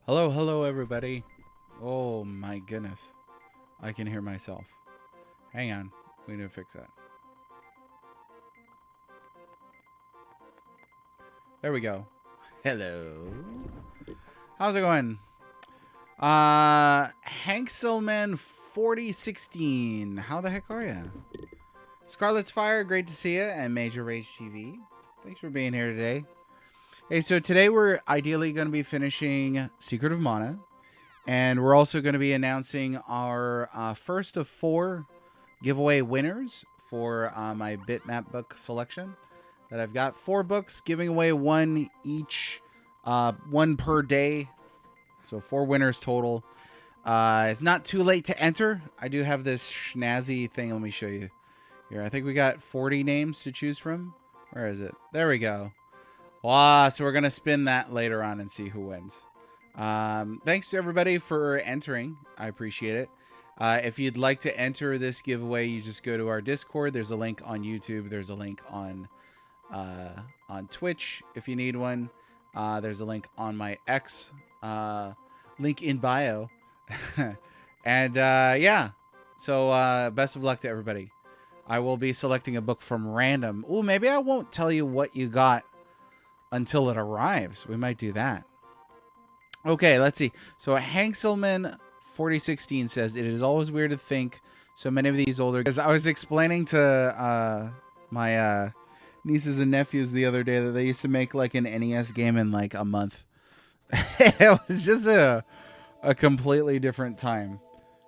Hello, hello, everybody. Oh my goodness. I can hear myself. Hang on. We need to fix that. There we go. Hello. How's it going? Hankselman 4016. How the heck are you? Scarlet's Fire, great to see you. And Major Rage TV. Thanks for being here today. Hey, so today we're ideally going to be finishing Secret of Mana. And we're also going to be announcing our first of 4 giveaway winners for my bitmap book selection. That I've got 4 books, giving away 1 each, 1 per day. So 4 winners total. It's not too late to enter. I do have this schnazzy thing. Let me show you here. I think we got 40 names to choose from. Where is it? There we go. Wow, so we're going to spin that later on and see who wins. Thanks to everybody for entering. I appreciate it. If you'd like to enter this giveaway, you just go to our Discord. There's a link on YouTube. There's a link on Twitch if you need one. There's a link on my X, link in bio. And yeah, so best of luck to everybody. I will be selecting a book from random. Ooh, maybe I won't tell you what you got until it arrives. We might do that. Okay, let's see. So Hankselman 4016 says, it is always weird to think so many of these older... Because I was explaining to my nieces and nephews the other day that they used to make like an NES game in like a month. It was just a completely different time.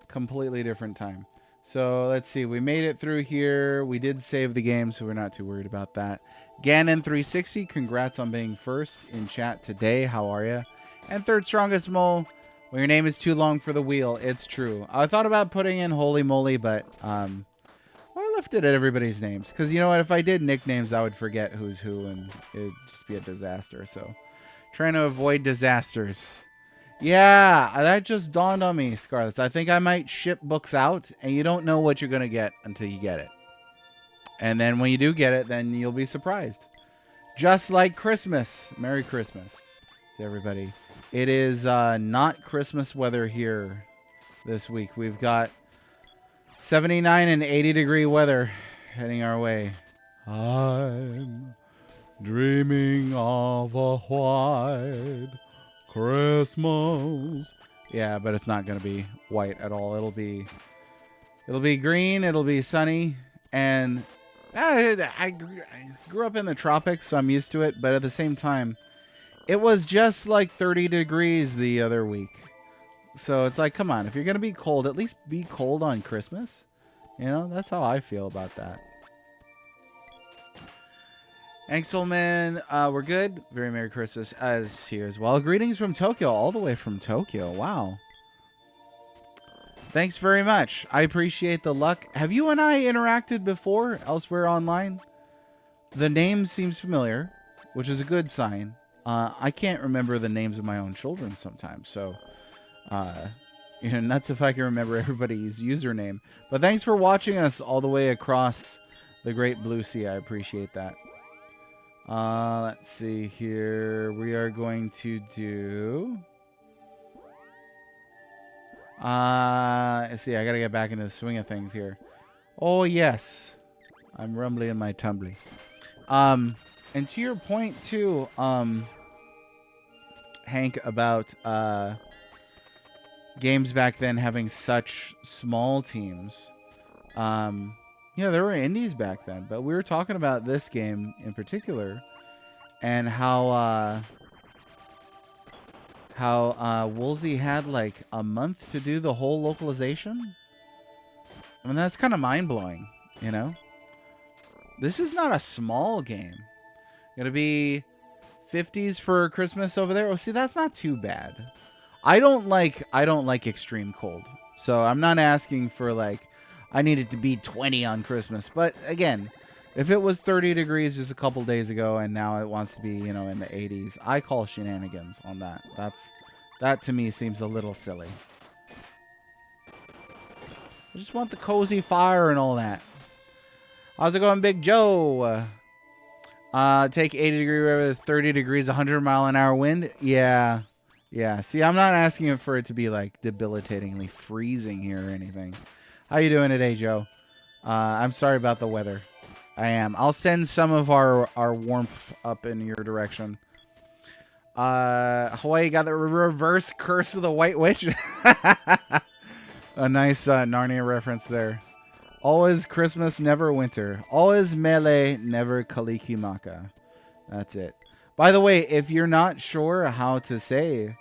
Completely different time. So let's see. We made it through here. We did save the game, so we're not too worried about that. Ganon360, congrats on being first in chat today. How are you? And third strongest mole, well, your name is too long for the wheel. It's true. I thought about putting in Holy Moly, but I left it at everybody's names. Because you know what? If I did nicknames, I would forget who's who, and it would just be a disaster. So trying to avoid disasters. Yeah, that just dawned on me, Scarlett. I think I might ship books out, and you don't know what you're going to get until you get it. And then when you do get it, then you'll be surprised. Just like Christmas. Merry Christmas to everybody. It is not Christmas weather here this week. We've got 79 and 80 degree weather heading our way. I'm dreaming of a white Christmas. Yeah, but it's not going to be white at all. It'll be green. It'll be sunny. And I grew up in the tropics, so I'm used to it. But at the same time, it was just like 30 degrees the other week. So it's like, come on, if you're going to be cold, at least be cold on Christmas. You know, that's how I feel about that. Angselman, we're good. Very Merry Christmas as here as well. Greetings from Tokyo, all the way from Tokyo. Wow. Thanks very much. I appreciate the luck. Have you and I interacted before elsewhere online? The name seems familiar, which is a good sign. I can't remember the names of my own children sometimes, so you know, nuts if I can remember everybody's username. But thanks for watching us all the way across the Great Blue Sea. I appreciate that. Let's see here. We are going to do... let's see, I gotta get back into the swing of things here. Oh, yes. I'm rumbly in my tumbly. And to your point, too, Hank, about games back then having such small teams. You know, there were indies back then, but we were talking about this game in particular and how Woolsey had like a month to do the whole localization. I mean, that's kind of mind-blowing, you know? This is not a small game. Gonna be 50s for Christmas over there. Oh, see, that's not too bad. I don't like extreme cold. So I'm not asking for like I need it to be 20 on Christmas. But again, if it was 30 degrees just a couple days ago and now it wants to be, you know, in the 80s, I call shenanigans on that. That to me seems a little silly. I just want the cozy fire and all that. How's it going, Big Joe? Take 80 degree weather, 30 degrees, 100 mile an hour wind. Yeah. Yeah, see, I'm not asking for it to be like debilitatingly freezing here or anything. How you doing today, Joe? I'm sorry about the weather. I am. I'll send some of our warmth up in your direction. Hawaii got the reverse curse of the White Witch. A nice Narnia reference there. Always Christmas, never winter. Always mele, never kalikimaka. That's it. By the way, if you're not sure how to say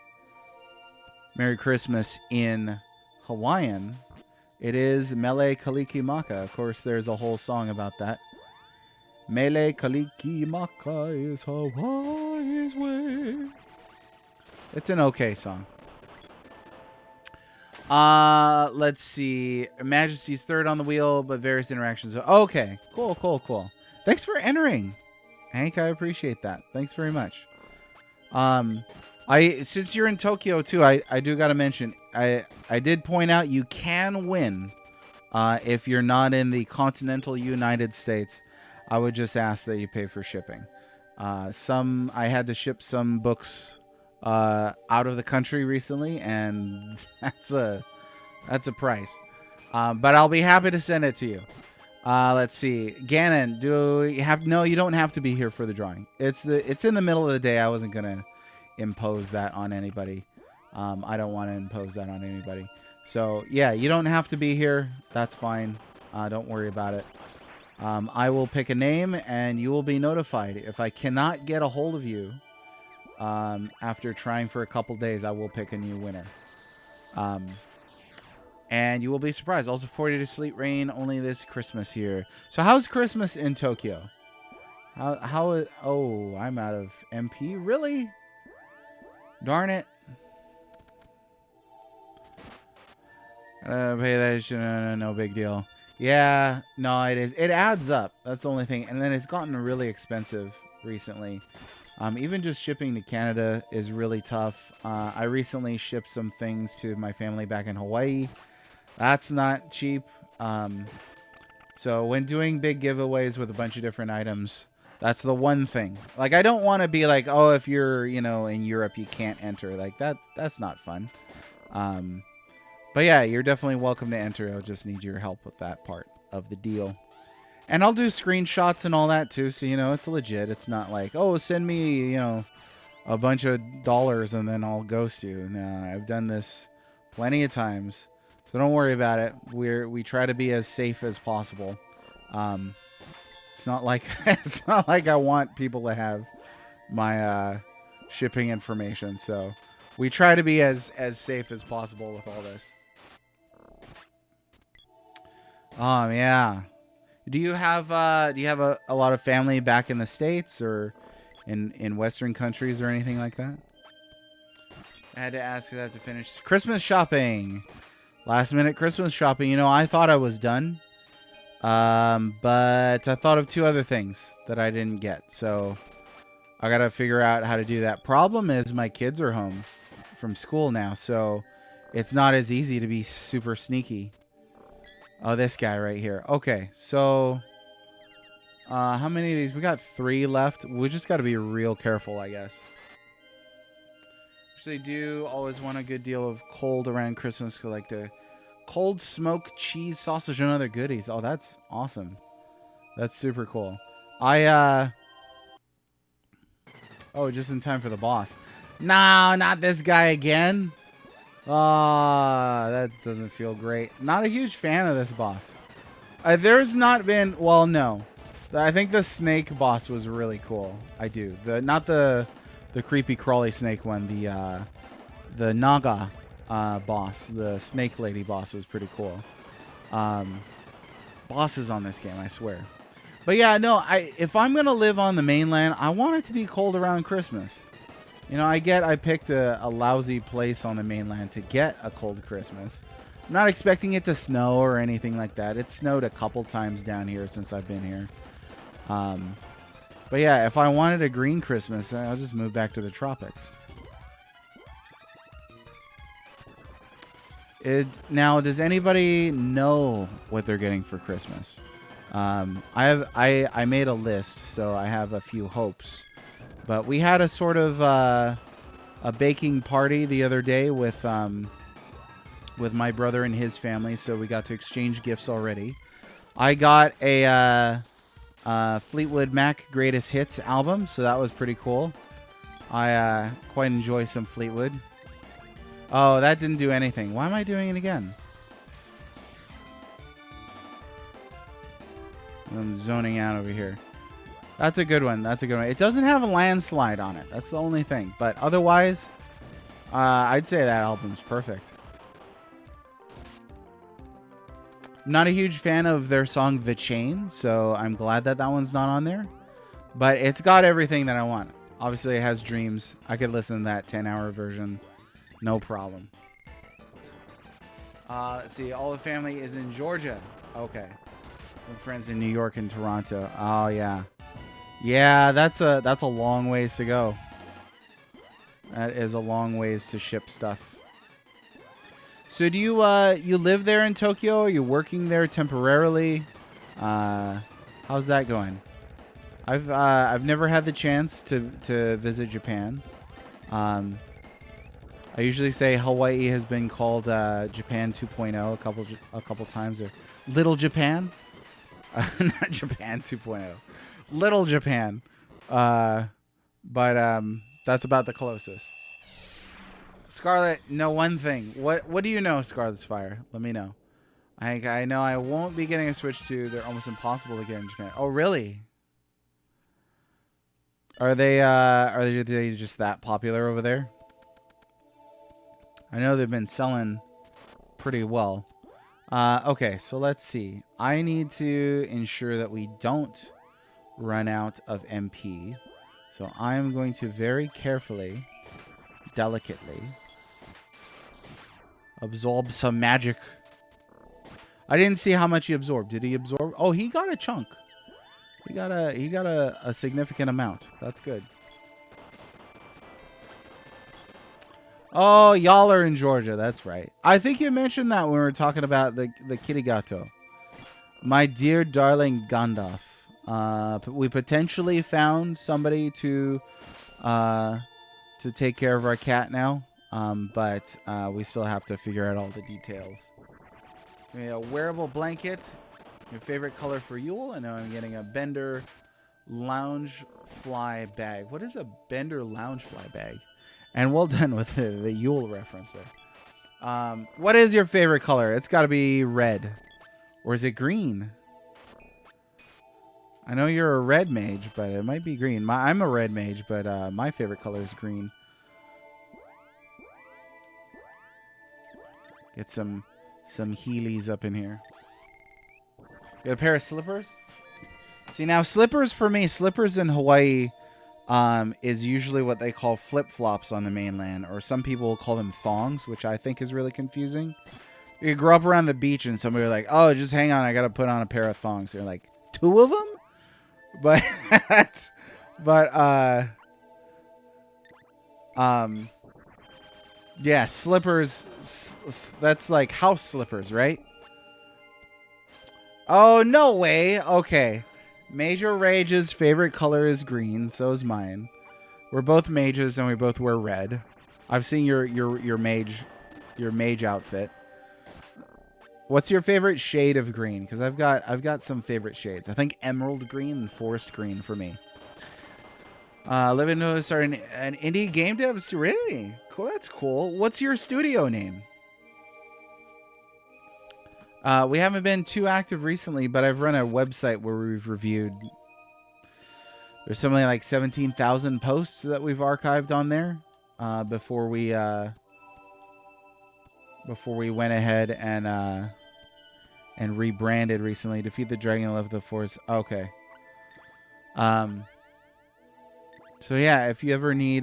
Merry Christmas in Hawaiian, it is mele kalikimaka. Of course, there's a whole song about that. Mele kalikimaka is Hawaii's way. It's an okay song. Let's see. Majesty's third on the wheel, but various interactions. Okay, cool. Thanks for entering, Hank. I appreciate that. Thanks very much. Since you're in Tokyo too, I do gotta mention, I did point out you can win, if you're not in the continental United States. I would just ask that you pay for shipping. I had to ship some books out of the country recently, and that's a price. But I'll be happy to send it to you. Let's see, Gannon, no, you don't have to be here for the drawing. It's in the middle of the day. I wasn't gonna impose that on anybody. I don't want to impose that on anybody. So yeah, you don't have to be here. That's fine. Don't worry about it. I will pick a name and you will be notified. If I cannot get a hold of you after trying for a couple days, I will pick a new winner. And you will be surprised. Also 40 to sleet rain only this Christmas here. So how's Christmas in Tokyo? Oh, I'm out of MP. Really? Darn it. Pay that, no big deal. Yeah, no, it is. It adds up. That's the only thing. And then it's gotten really expensive recently. Even just shipping to Canada is really tough. I recently shipped some things to my family back in Hawaii. That's not cheap. So when doing big giveaways with a bunch of different items, that's the one thing. Like, I don't want to be like, oh, if you're, in Europe, you can't enter. Like, that's not fun. But yeah, you're definitely welcome to enter. I'll just need your help with that part of the deal. And I'll do screenshots and all that too, so it's legit. It's not like, oh, send me, a bunch of dollars and then I'll ghost you. No, I've done this plenty of times, so don't worry about it. We try to be as safe as possible. It's not like I want people to have my shipping information, so we try to be as safe as possible with all this. Yeah. Do you have a lot of family back in the States or in Western countries or anything like that? I had to ask that to finish Christmas shopping. Last minute Christmas shopping. I thought I was done. But I thought of 2 other things that I didn't get. So I got to figure out how to do that. Problem is my kids are home from school now, so it's not as easy to be super sneaky. Oh, this guy right here. Okay, so how many of these? We got 3 left. We just got to be real careful, I guess. Actually, do always want a good deal of cold around Christmas. Like the cold smoked cheese sausage and other goodies. Oh, that's awesome. That's super cool. Oh, just in time for the boss. No, not this guy again. That doesn't feel great. Not a huge fan of this boss. There's not been... Well, no. I think the snake boss was really cool. I do. Not the creepy crawly snake one. The Naga boss. The snake lady boss was pretty cool. Bosses on this game, I swear. But yeah, no. If I'm going to live on the mainland, I want it to be cold around Christmas. I picked a lousy place on the mainland to get a cold Christmas. I'm not expecting it to snow or anything like that. It snowed a couple times down here since I've been here. But yeah, if I wanted a green Christmas, I'll just move back to the tropics. Now, does anybody know what they're getting for Christmas? I made a list, so I have a few hopes. But we had a sort of a baking party the other day with my brother and his family, so we got to exchange gifts already. I got a Fleetwood Mac Greatest Hits album, so that was pretty cool. I quite enjoy some Fleetwood. Oh, that didn't do anything. Why am I doing it again? I'm zoning out over here. That's a good one. That's a good one. It doesn't have a landslide on it. That's the only thing. But otherwise, I'd say that album's perfect. Not a huge fan of their song The Chain, so I'm glad that that one's not on there. But it's got everything that I want. Obviously, it has Dreams. I could listen to that 10-hour version. No problem. Let's see. All the family is in Georgia. Okay. Some friends in New York and Toronto. Oh, yeah. Yeah, that's a long ways to go. That is a long ways to ship stuff. So do you you live there in Tokyo? Are you working there temporarily? How's that going? I've never had the chance to visit Japan. I usually say Hawaii has been called Japan 2.0 a couple times. Or Little Japan, not Japan 2.0. Little Japan, but that's about the closest. Scarlet, know one thing. What do you know, Scarlet's Fire? Let me know. I know I won't be getting a Switch 2. They're almost impossible to get in Japan. Oh, really? Are they just that popular over there? I know they've been selling pretty well. Okay, so let's see. I need to ensure that we don't run out of MP. So I am going to very carefully, delicately absorb some magic. I didn't see how much he absorbed. Did he absorb? Oh, he got a chunk. He got a significant amount. That's good. Oh, y'all are in Georgia. That's right. I think you mentioned that when we were talking about the Kirigato. My dear darling Gandalf. We potentially found somebody to take care of our cat now. But we still have to figure out all the details. A wearable blanket. Your favorite color for Yule? I know I'm getting a Bender Lounge Fly bag. What is a Bender Lounge Fly bag? And well done with the Yule reference there. What is your favorite color? It's got to be red. Or is it green? I know you're a red mage, but it might be green. I'm a red mage, but my favorite color is green. Get some Heelys up in here. Get a pair of slippers. See, now slippers for me, slippers in Hawaii is usually what they call flip-flops on the mainland, or some people call them thongs, which I think is really confusing. You grow up around the beach and somebody like, oh, just hang on, I got to put on a pair of thongs. They're like, 2 of them? Yeah, slippers, that's like house slippers, right? Oh, no way. Okay. Major Rage's favorite color is green, so is mine. We're both mages and we both wear red. I've seen your mage outfit. What's your favorite shade of green? Because I've got some favorite shades. I think emerald green and forest green for me. Living to start an indie game dev. Really? Cool. That's cool. What's your studio name? We haven't been too active recently, but I've run a website where we've reviewed. There's something like 17,000 posts that we've archived on there before we went ahead and rebranded recently. Defeat the Dragon, Love the Force. Okay. So yeah, if you ever need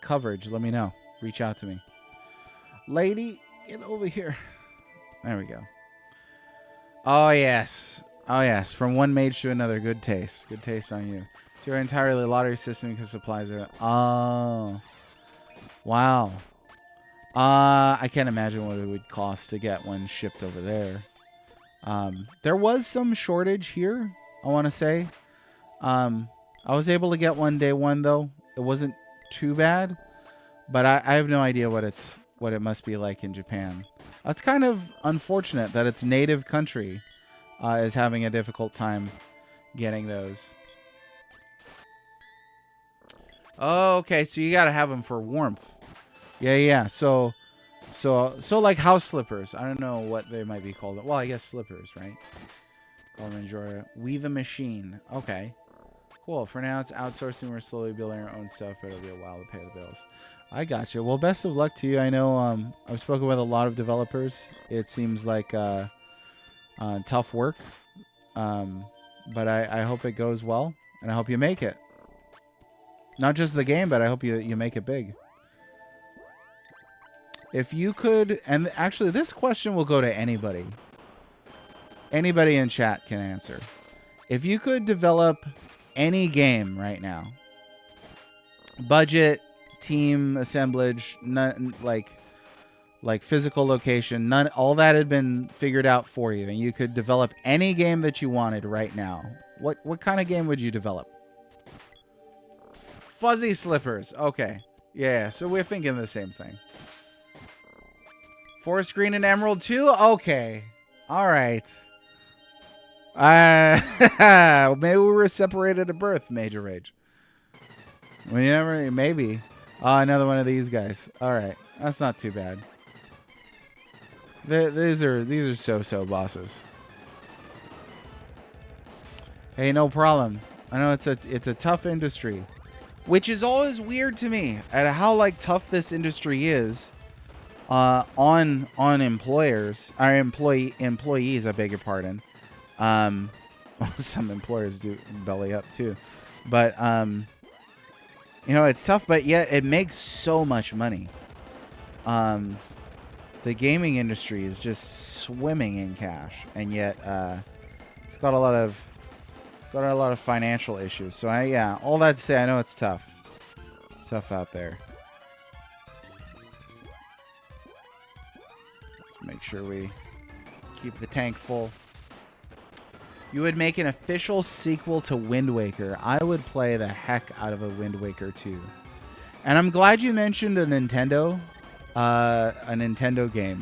coverage, let me know. Reach out to me. Lady, get over here. There we go. Oh yes. Oh yes. From one mage to another. Good taste. Good taste on you. Your entirely lottery system because supplies are. Oh. Wow. I can't imagine what it would cost to get one shipped over there. There was some shortage here, I want to say. I was able to get one day one though. It wasn't too bad, but I have no idea what it must be like in Japan. That's kind of unfortunate that its native country is having a difficult time getting those. Oh, okay, so you gotta have them for warmth. Yeah. So like house slippers. I don't know what they might be called. Well, I guess slippers, right? Call them enjoy. Weave a machine. Okay. Cool. For now, it's outsourcing. We're slowly building our own stuff, but it'll be a while to pay the bills. I got you. Well, best of luck to you. I know I've spoken with a lot of developers. It seems like tough work, but I hope it goes well, and I hope you make it. Not just the game, but I hope you make it big. If you could, and actually this question will go to anybody. Anybody in chat can answer. If you could develop any game right now, budget, team assemblage, none, like physical location, none, all that had been figured out for you, and you could develop any game that you wanted right now, what kind of game would you develop? Fuzzy slippers. Okay. Yeah, so we're thinking the same thing. Forest Green and Emerald 2? Okay. All right. Maybe we were separated at birth, Major Rage. We never, maybe. Oh, another one of these guys. All right. That's not too bad. These are so-so bosses. Hey, no problem. I know it's a tough industry, which is always weird to me at how like tough this industry is. On employers, our employees, I beg your pardon. Some employers do belly up too, but you know, it's tough, but yet it makes so much money. The gaming industry is just swimming in cash, and yet it's got a lot of financial issues. So yeah, all that to say, I know it's tough. It's tough out there. Make sure we keep the tank full. You would make an official sequel to Wind Waker. I would play the heck out of a Wind Waker 2. And I'm glad you mentioned a Nintendo game.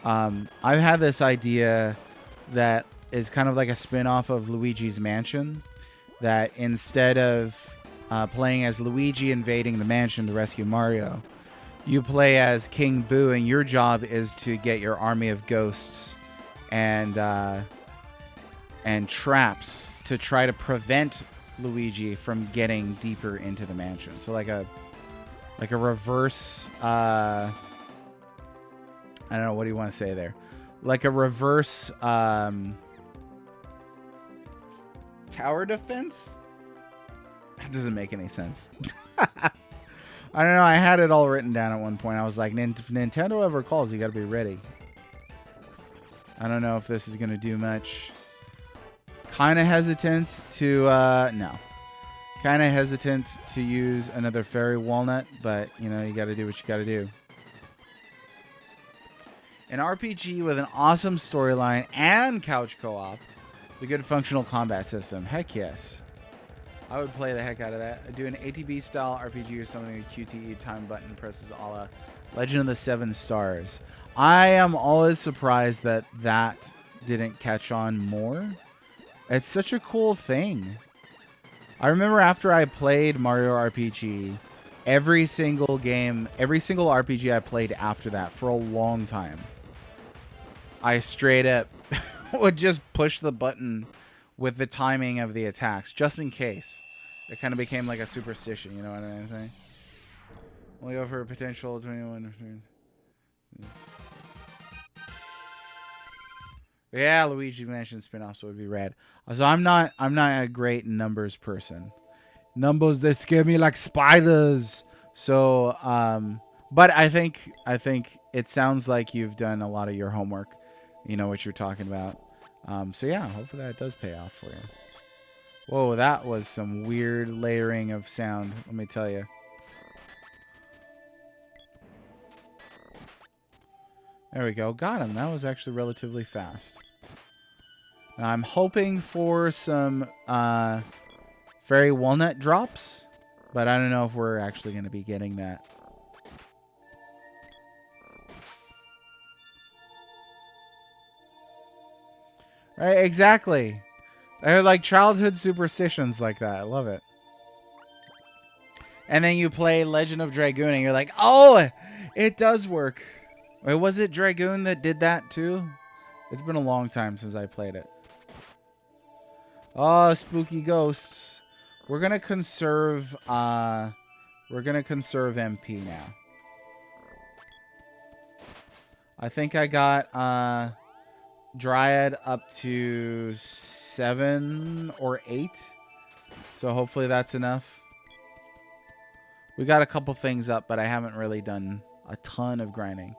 I've had this idea that is kind of like a spin-off of Luigi's Mansion, that instead of playing as Luigi invading the mansion to rescue Mario, you play as King Boo, and your job is to get your army of ghosts and traps to try to prevent Luigi from getting deeper into the mansion. So like a reverse. I don't know, what do you want to say there? Like a reverse tower defense. That doesn't make any sense. I don't know. I had it all written down at one point. I was like, if Nintendo ever calls, you got to be ready. I don't know if this is going to do much. Kind of hesitant to, no. Kind of hesitant to use another fairy walnut, but, you know, you got to do what you got to do. An RPG with an awesome storyline and couch co-op. A good functional combat system. Heck yes. I would play the heck out of that. I'd do an ATB style RPG or something with QTE time button presses a la Legend of the Seven Stars. I am always surprised that didn't catch on more. It's such a cool thing. I remember after I played Mario RPG, every single RPG I played after that for a long time, I straight up would just push the button with the timing of the attacks, just in case. It kind of became like a superstition, you know what I'm saying? We'll go for a potential 21. Yeah, Luigi Mansion spin-offs would be rad. So I'm not a great numbers person. Numbers, they scare me like spiders. So, but I think it sounds like you've done a lot of your homework. You know what you're talking about. So yeah, hopefully that does pay off for you. Whoa, that was some weird layering of sound, let me tell you. There we go. Got him. That was actually relatively fast. Now I'm hoping for some fairy walnut drops. But I don't know if we're actually going to be getting that. Right, exactly. They're like childhood superstitions like that. I love it. And then you play Legend of Dragoon and you're like, oh, it does work. Wait, was it Dragoon that did that too? It's been a long time since I played it. Oh, spooky ghosts. We're gonna conserve MP now. I think I got Dryad up to 7 or 8. So hopefully that's enough. We got a couple things up, but I haven't really done a ton of grinding.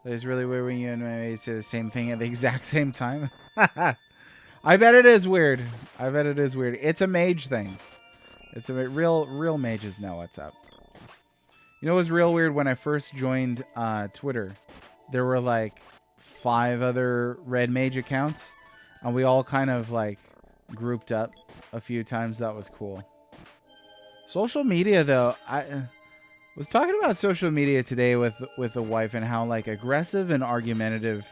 It's really weird when you and me say the same thing at the exact same time. I bet it is weird. I bet it is weird. It's a mage thing. It's a real mages know what's up. You know, it was real weird when I first joined Twitter. There were like 5 other red mage accounts, and we all kind of like grouped up a few times. That was cool. Social media, though, I was talking about social media today with the wife and how like aggressive and argumentative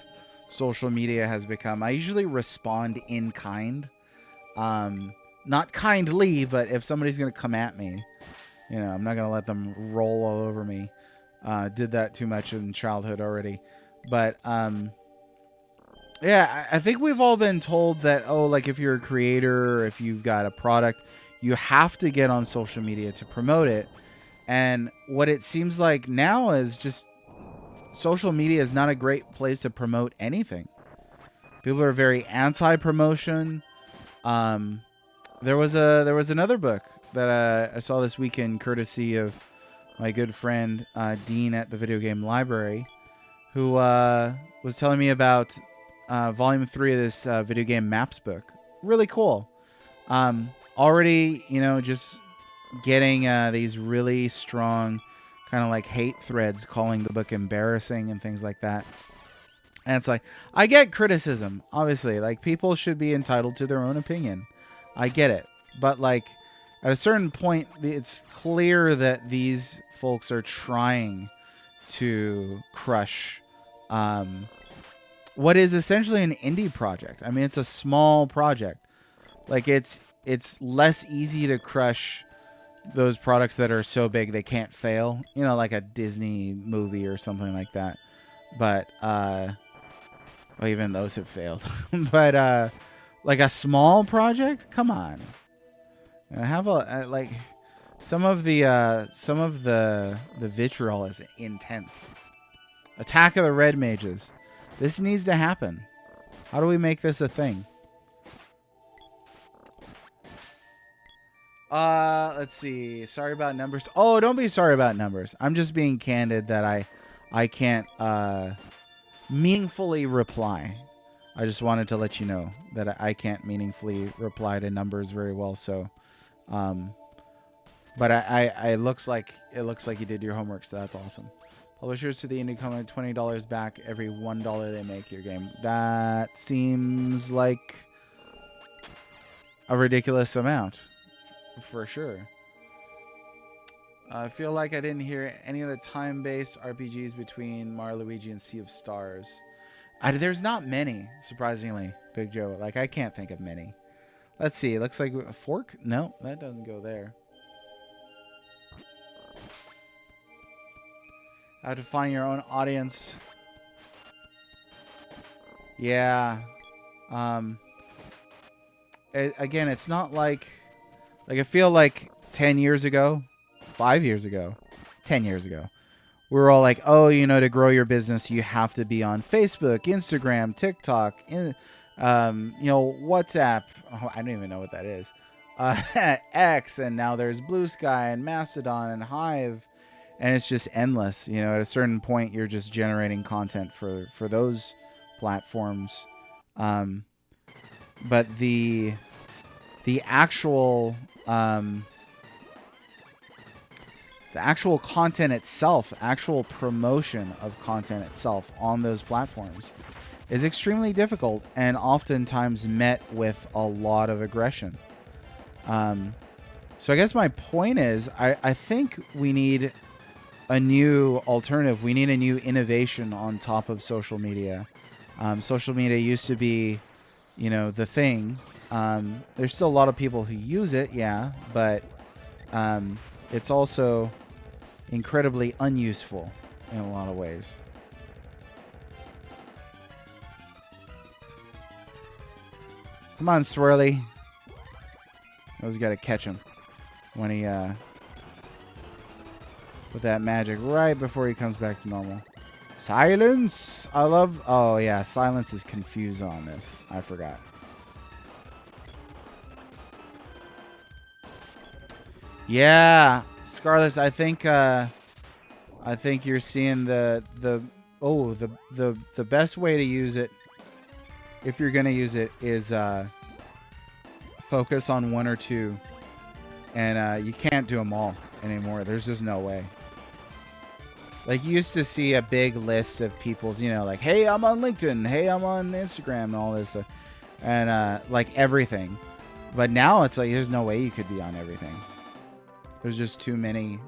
social media has become. I usually respond in kind, not kindly, but if somebody's gonna come at me, you know, I'm not gonna let them roll all over me. Did that too much in childhood already, but yeah, I think we've all been told that, oh, like if you're a creator or if you've got a product, you have to get on social media to promote it. And what it seems like now is just social media is not a great place to promote anything. People are very anti-promotion. There was another book that I saw this weekend, courtesy of my good friend Dean at the Video Game Library, who was telling me about Volume 3 of this Video Game Maps book. Really cool. Already, you know, just getting these really strong kind of like hate threads calling the book embarrassing and things like that. And it's like, I get criticism, obviously. Like, people should be entitled to their own opinion. I get it. But, like, at a certain point, it's clear that these folks are trying to crush what is essentially an indie project. I mean, it's a small project. Like, it's less easy to crush those products that are so big they can't fail. You know, like a Disney movie or something like that. But, well, even those have failed. But, like a small project? Come on. Have a, like, some of the vitriol is intense. Attack of the Red Mages. This needs to happen. How do we make this a thing? Let's see. Sorry about numbers. Oh, don't be sorry about numbers. I'm just being candid that I can't meaningfully reply. I just wanted to let you know that I can't meaningfully reply to numbers very well. So, but it looks like you did your homework. So that's awesome. Publishers to the indie comment $20 back every $1 they make your game. That seems like a ridiculous amount. For sure. I feel like I didn't hear any of the time-based RPGs between Mario, Luigi, and Sea of Stars. There's not many, surprisingly, Big Joe. Like, I can't think of many. Let's see. It looks like a fork? No, that doesn't go there. I have to find your own audience. Yeah. Again, it's not like... Like, I feel like 10 years ago, 5 years ago, 10 years ago, we were all like, oh, you know, to grow your business, you have to be on Facebook, Instagram, TikTok, you know, WhatsApp. Oh, I don't even know what that is. X, and now there's Blue Sky and Mastodon and Hive, and it's just endless. You know, at a certain point, you're just generating content for those platforms. But the actual content itself, actual promotion of content itself on those platforms is extremely difficult and oftentimes met with a lot of aggression. So I guess my point is, I think we need a new alternative. We need a new innovation on top of social media. Social media used to be, you know, the thing. There's still a lot of people who use it, yeah, but it's also incredibly unuseful in a lot of ways. Come on, Swirly. Always got to catch him when he with that magic right before he comes back to normal. Silence! I love... Oh, yeah. Silence is confused on this. I forgot. Yeah. Scarlet, I think you're seeing the best way to use it, if you're going to use it, is focus on one or two. And you can't do them all anymore. There's just no way. Like, you used to see a big list of people's, you know, like, hey, I'm on LinkedIn. Hey, I'm on Instagram and all this stuff. And, like, everything. But now it's like, there's no way you could be on everything. There's just too many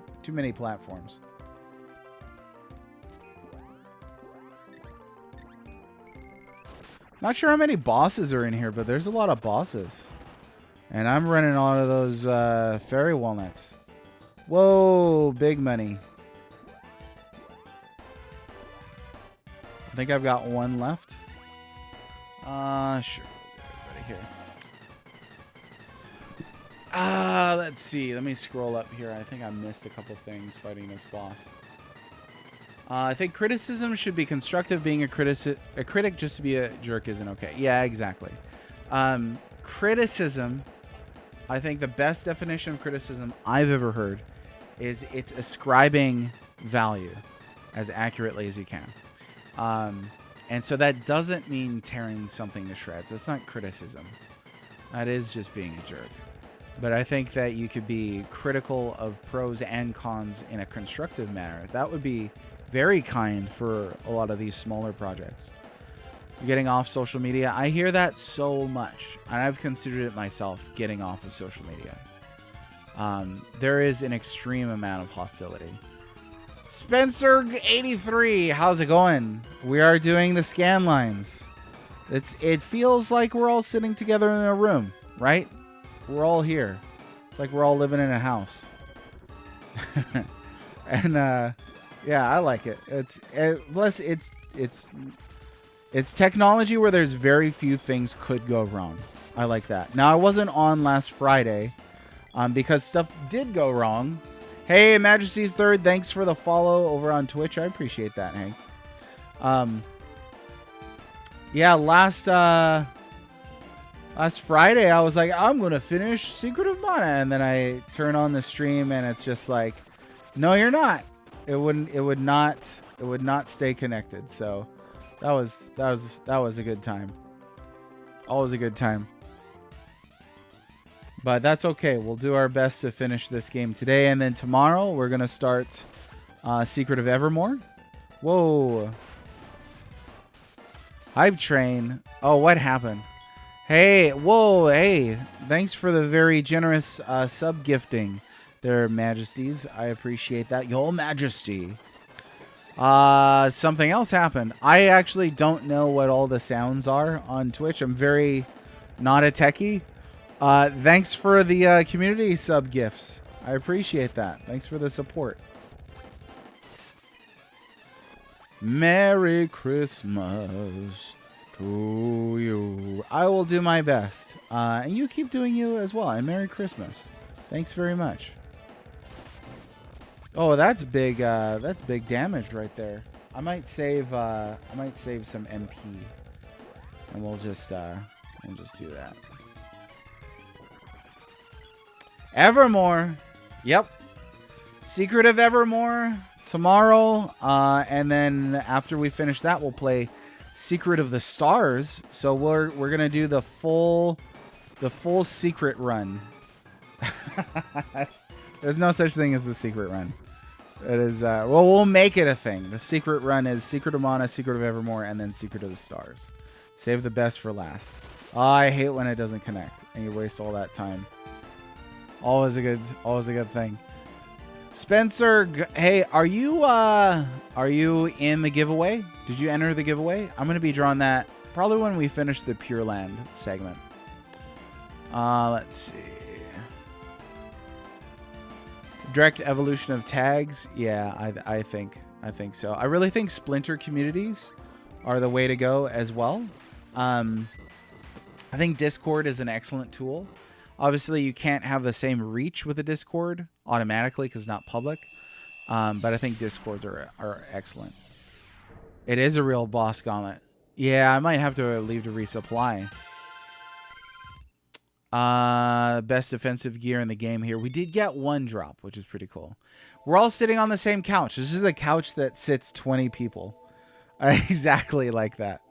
platforms. Not sure how many bosses are in here, but there's a lot of bosses. And I'm running all of those fairy walnuts. Whoa, big money. I think I've got one left. Sure. We'll get everybody here. Let's see. Let me scroll up here. I think I missed a couple things fighting this boss. I think criticism should be constructive. Being a critic just to be a jerk isn't okay. Yeah, exactly. Criticism, I think the best definition of criticism I've ever heard is it's ascribing value as accurately as you can. And so that doesn't mean tearing something to shreds. That's not criticism. That is just being a jerk. But I think that you could be critical of pros and cons in a constructive manner. That would be very kind for a lot of these smaller projects. Getting off social media, I hear that so much, and I've considered it myself, getting off of social media. There is an extreme amount of hostility. Spencer83, how's it going? We are doing the scan lines. It feels like we're all sitting together in a room, right? We're all here. It's like we're all living in a house. And yeah, I like it. It's technology where there's very few things could go wrong. I like that. Now, I wasn't on last Friday because stuff did go wrong. Hey, Majesty's Third, thanks for the follow over on Twitch. I appreciate that, Hank. Yeah, last Friday, I was like, I'm going to finish Secret of Mana. And then I turn on the stream and it's just like, no, you're not. It would not stay connected. So that was a good time. Always a good time. But that's okay. We'll do our best to finish this game today. And then tomorrow, we're going to start Secret of Evermore. Whoa. Hype Train. Oh, what happened? Hey, whoa, hey. Thanks for the very generous sub-gifting there, Majesties. I appreciate that. Your Majesty. Something else happened. I actually don't know what all the sounds are on Twitch. I'm very not a techie. Thanks for the community sub gifts. I appreciate that. Thanks for the support. Merry Christmas to you. I will do my best. And you keep doing you as well. And Merry Christmas. Thanks very much. Oh, that's big damage right there. I might save some MP. And we'll just do that. Evermore. Yep. Secret of Evermore tomorrow. And then after we finish that, we'll play Secret of the Stars. So we're gonna do the full secret run. There's no such thing as a secret run. It is well, we'll make it a thing. The secret run is Secret of Mana, Secret of Evermore, and then Secret of the Stars. Save the best for last. Oh, I hate when it doesn't connect and you waste all that time. Always a good thing. Spencer, hey, are you in the giveaway? Did you enter the giveaway? I'm gonna be drawing that probably when we finish the Pure Land segment. Let's see. Direct evolution of tags. Yeah, I think so. I really think splinter communities are the way to go as well. I think Discord is an excellent tool. Obviously, you can't have the same reach with a Discord automatically because it's not public. But I think Discords are excellent. It is a real boss gauntlet. Yeah, I might have to leave to resupply. Best defensive gear in the game here. We did get one drop, which is pretty cool. We're all sitting on the same couch. This is a couch that sits 20 people. Exactly like that.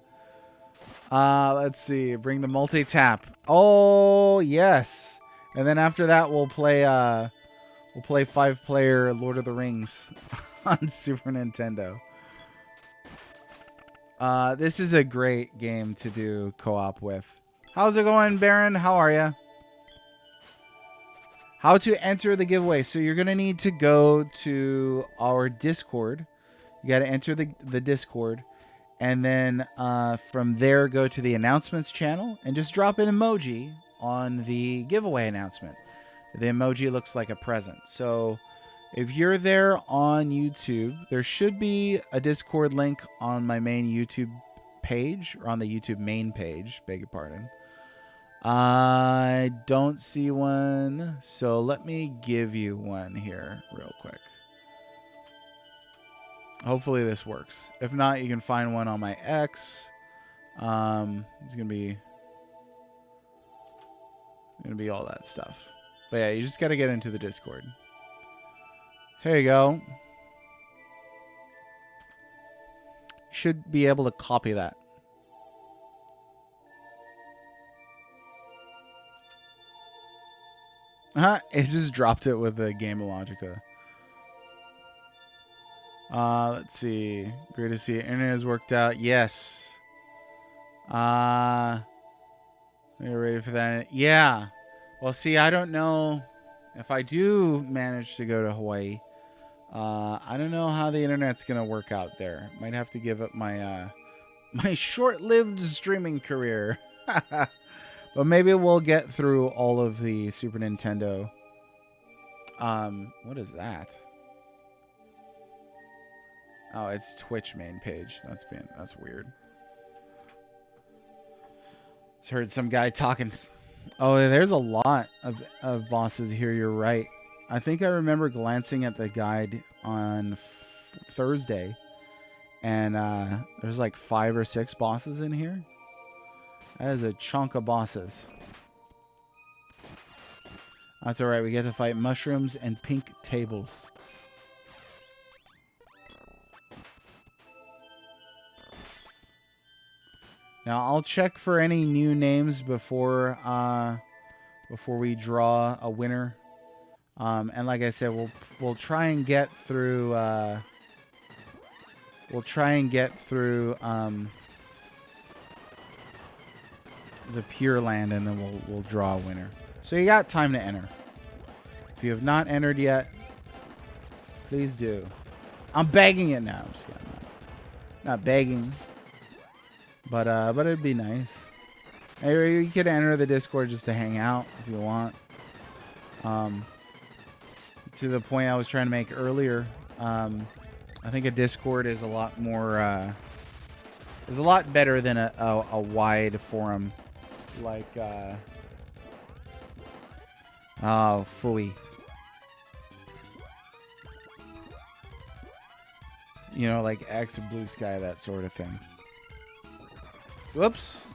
Let's see. Bring the multi-tap. Oh, yes. And then after that, we'll play 5-player Lord of the Rings on Super Nintendo. This is a great game to do co-op with. How's it going, Baron? How are you? How to enter the giveaway. So you're going to need to go to our Discord. You got to enter the Discord. And then from there, go to the announcements channel and just drop an emoji on the giveaway announcement. The emoji looks like a present. So if you're there on YouTube, there should be a Discord link on my main YouTube page, or on the YouTube main page, beg your pardon. I don't see one, so let me give you one here real quick. Hopefully this works. If not, you can find one on my X. It's gonna be all that stuff. But yeah, you just gotta get into the Discord. Here you go. Should be able to copy that. It just dropped it with the Game of Logica. Let's see. Great to see it. Internet has worked out. Yes. You're ready for that? Yeah. Well, see, I don't know if I do manage to go to Hawaii. I don't know how the internet's gonna work out there. Might have to give up my my short-lived streaming career. But maybe we'll get through all of the Super Nintendo. What is that? Oh, it's Twitch main page. That's weird. Just heard some guy talking. Oh, there's a lot of bosses here. You're right. I think I remember glancing at the guide on Thursday, and there's like 5 or 6 bosses in here. That is a chunk of bosses. That's all right. We get to fight mushrooms and pink tables. Now I'll check for any new names before we draw a winner. And like I said, we'll try and get through. The Pure Land, and then we'll draw a winner. So you got time to enter. If you have not entered yet, please do. I'm begging it now. Just not begging, but it'd be nice. Hey, you could enter the Discord just to hang out if you want. To the point I was trying to make earlier, I think a Discord is a lot more is a lot better than a wide forum like oh, phooey. You know, like X or Blue Sky, that sort of thing. Whoops.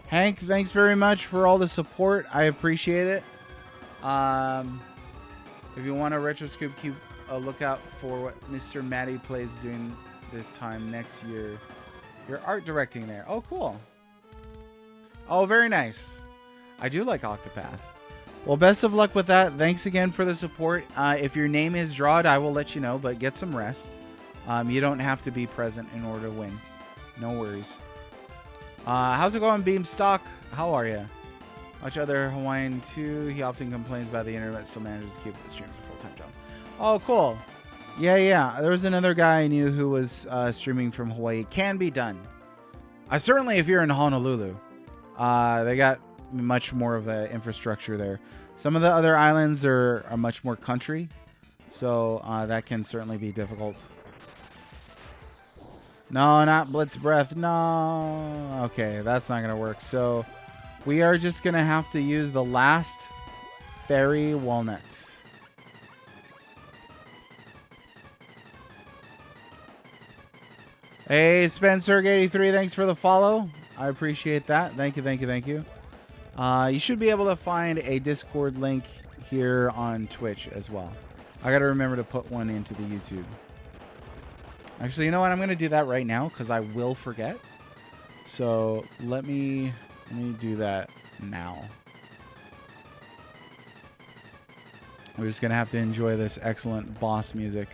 Hank, thanks very much for all the support. I appreciate it. If you want a Retroscope, keep a lookout for what Mr. Matty Plays doing this time next year. You're art directing there. Oh, cool. Oh, very nice. I do like Octopath. Well, best of luck with that. Thanks again for the support. If your name is drawed, I will let you know, but get some rest. You don't have to be present in order to win. No worries. How's it going, Beamstock? How are you? Much other Hawaiian too. He often complains about the internet, still manages to keep the streams a full-time job. Oh, cool. Yeah. There was another guy I knew who was streaming from Hawaii. It can be done. Certainly, if you're in Honolulu, they got much more of an infrastructure there. Some of the other islands are much more country, so that can certainly be difficult. No, not Blitz Breath. No. Okay, that's not going to work. So we are just going to have to use the last Fairy Walnut. Hey, Spencer83, thanks for the follow. I appreciate that. Thank you. You should be able to find a Discord link here on Twitch as well. I got to remember to put one into the YouTube. Actually, you know what? I'm going to do that right now because I will forget. So let me do that now. We're just going to have to enjoy this excellent boss music.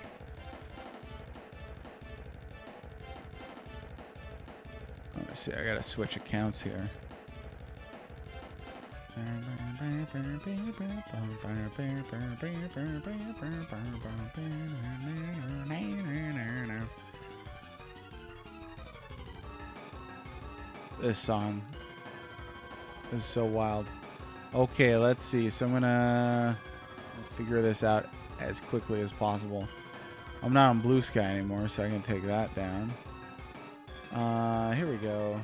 Let's see. I got to switch accounts here. This song is so wild. Okay, let's see. So I'm gonna figure this out as quickly as possible. I'm not on Blue Sky anymore, so I can take that down. Here we go.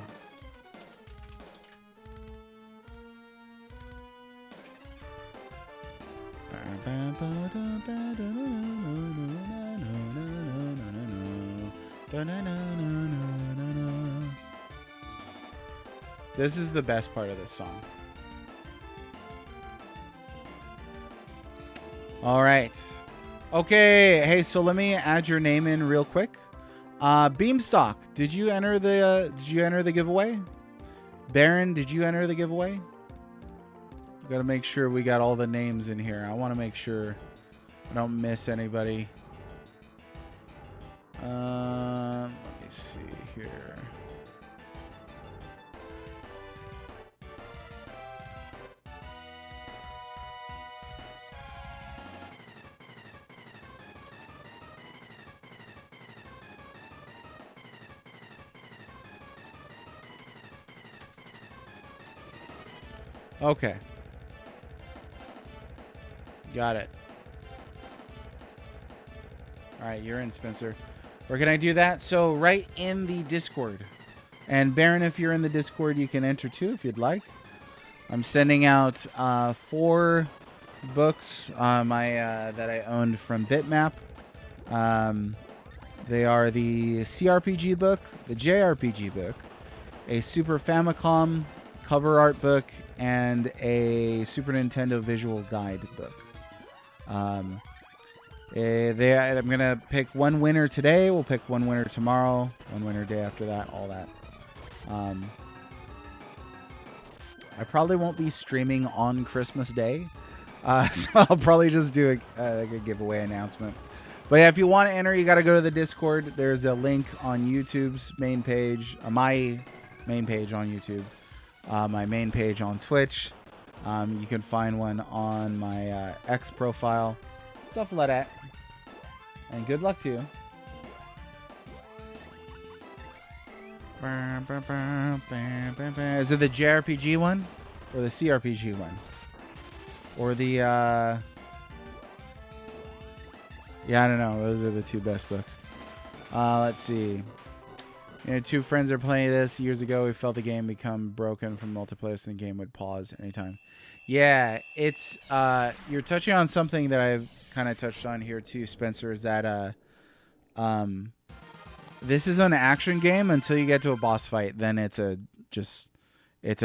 This is the best part of this song. All right. Okay. Hey, so let me add your name in real quick. Beamstock, did you enter the giveaway? Baron, did you enter the giveaway? Got to make sure we got all the names in here. I want to make sure I don't miss anybody. Let me see here. Okay. Got it. All right, you're in, Spencer. Where can I do that? So right in the Discord. And Baron, if you're in the Discord, you can enter too if you'd like. I'm sending out 4 books that I owned from Bitmap. They are the CRPG book, the JRPG book, a Super Famicom cover art book, and a Super Nintendo visual guide book. I'm going to pick one winner today. We'll pick one winner tomorrow, one winner day after that, all that. I probably won't be streaming on Christmas Day, so I'll probably just do a giveaway announcement. But yeah, if you want to enter, you got to go to the Discord. There's a link on YouTube's main page, my main page on YouTube, my main page on Twitch. You can find one on my X profile, stuff like that. And good luck to you. Is it the JRPG one? Or the CRPG one? Or the... Yeah, I don't know. Those are the 2 best books. Let's see. You know, 2 friends are playing this. Years ago, we felt the game become broken from multiplayer, so the game would pause anytime. Yeah, it's... you're touching on something that I've kind of touched on here too, Spencer, is that... this is an action game until you get to a boss fight. Then it's a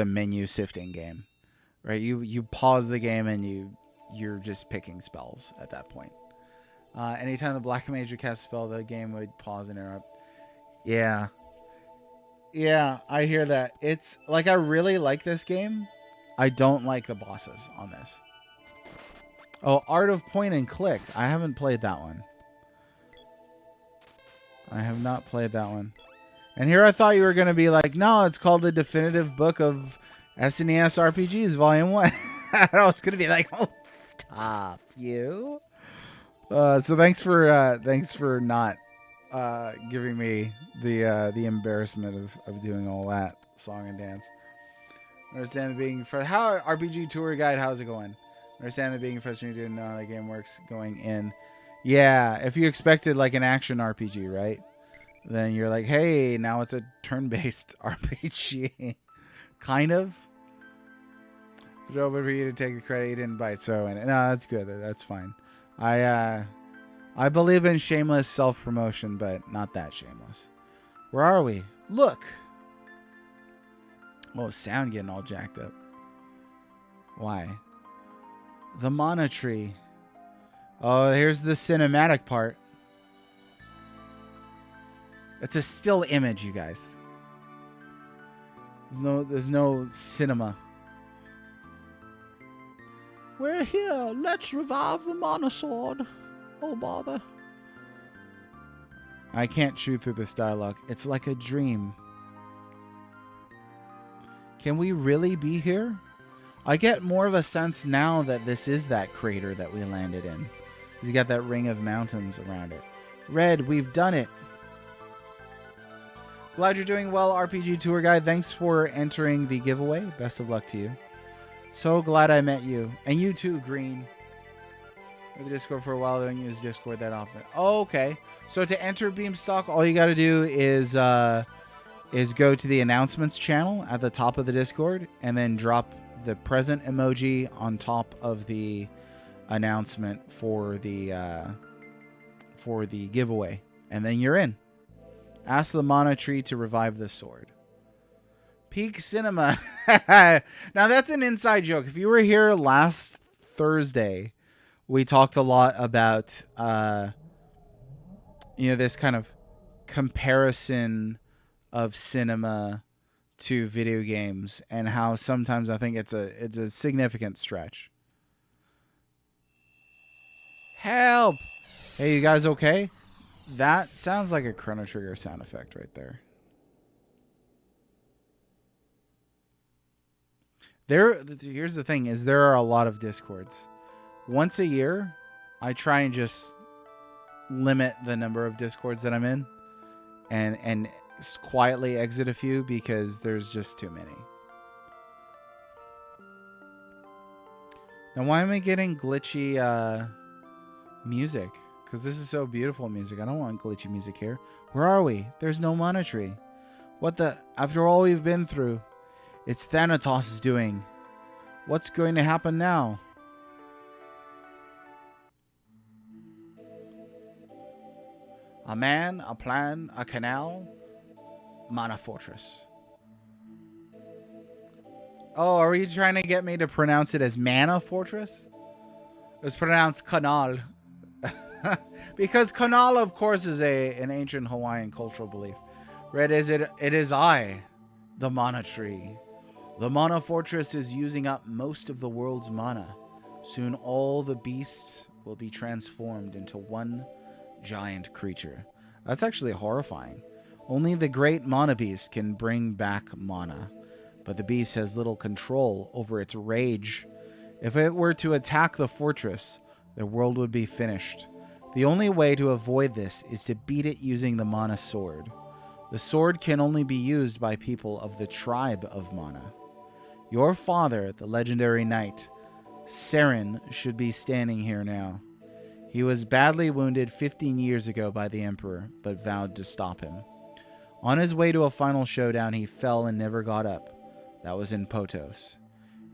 menu sifting game, right? You pause the game and you're just picking spells at that point. Anytime the Black Mage would cast a spell, the game would pause and interrupt. Yeah, I hear that. It's like I really like this game. I don't like the bosses on this. Oh, Art of Point and Click. I haven't played that one. I have not played that one. And here I thought you were going to be like, no, it's called the definitive book of SNES RPGs Volume 1. I was going to be like, oh, stop you. So thanks for not giving me the embarrassment of doing all that song and dance. Understand being for how RPG tour guide, how's it going? Understand that being frustrated, didn't know how the game works going in. Yeah, if you expected like an action RPG, right? Then you're like, hey, now it's a turn-based RPG. Kind of. But over for you to take the credit, you didn't bite. So, no, that's good. That's fine. I believe in shameless self-promotion, but not that shameless. Where are we? Look. Oh, sound getting all jacked up. Why? The mana tree. Oh, here's the cinematic part. It's a still image, you guys. There's no cinema. We're here. Let's revive the mana sword. Oh, bother. I can't chew through this dialogue. It's like a dream. Can we really be here? I get more of a sense now that this is that crater that we landed in. Because you got that ring of mountains around it. Red, we've done it. Glad you're doing well, RPG Tour Guide. Thanks for entering the giveaway. Best of luck to you. So glad I met you. And you too, Green. With the Discord for a while, I don't use Discord that often. Oh, okay. So to enter Beamstock, all you got to do is go to the announcements channel at the top of the Discord and then drop the present emoji on top of the announcement for the giveaway, and then you're in. Ask the mana tree to revive the sword. Peak Cinema. Now that's an inside joke. If you were here last Thursday, we talked a lot about this kind of comparison of cinema to video games and how sometimes I think it's a significant stretch. Help! Hey, you guys okay? That sounds like a Chrono Trigger sound effect right there. Here's the thing, is there are a lot of Discords. Once a year, I try and just limit the number of Discords that I'm in and quietly exit a few because there's just too many. Now, why am I getting glitchy music? Because this is so beautiful music. I don't want glitchy music here. Where are we? There's no mana tree. What the? After all we've been through, it's Thanatos' doing. What's going to happen now? A man, a plan, a canal, mana fortress. Oh, are you trying to get me to pronounce it as mana fortress? It's pronounced canal. Because canal, of course, is an ancient Hawaiian cultural belief. Red is it is I, the mana tree. The mana fortress is using up most of the world's mana. Soon all the beasts will be transformed into one giant creature. That's actually horrifying. Only the great mana beast can bring back mana, but the beast has little control over its rage. If it were to attack the fortress, the world would be finished. The only way to avoid this is to beat it using the mana sword. The sword can only be used by people of the tribe of mana. Your father, the legendary knight, Seren, should be standing here now. He was badly wounded 15 years ago by the Emperor, but vowed to stop him. On his way to a final showdown, he fell and never got up. That was in Potos.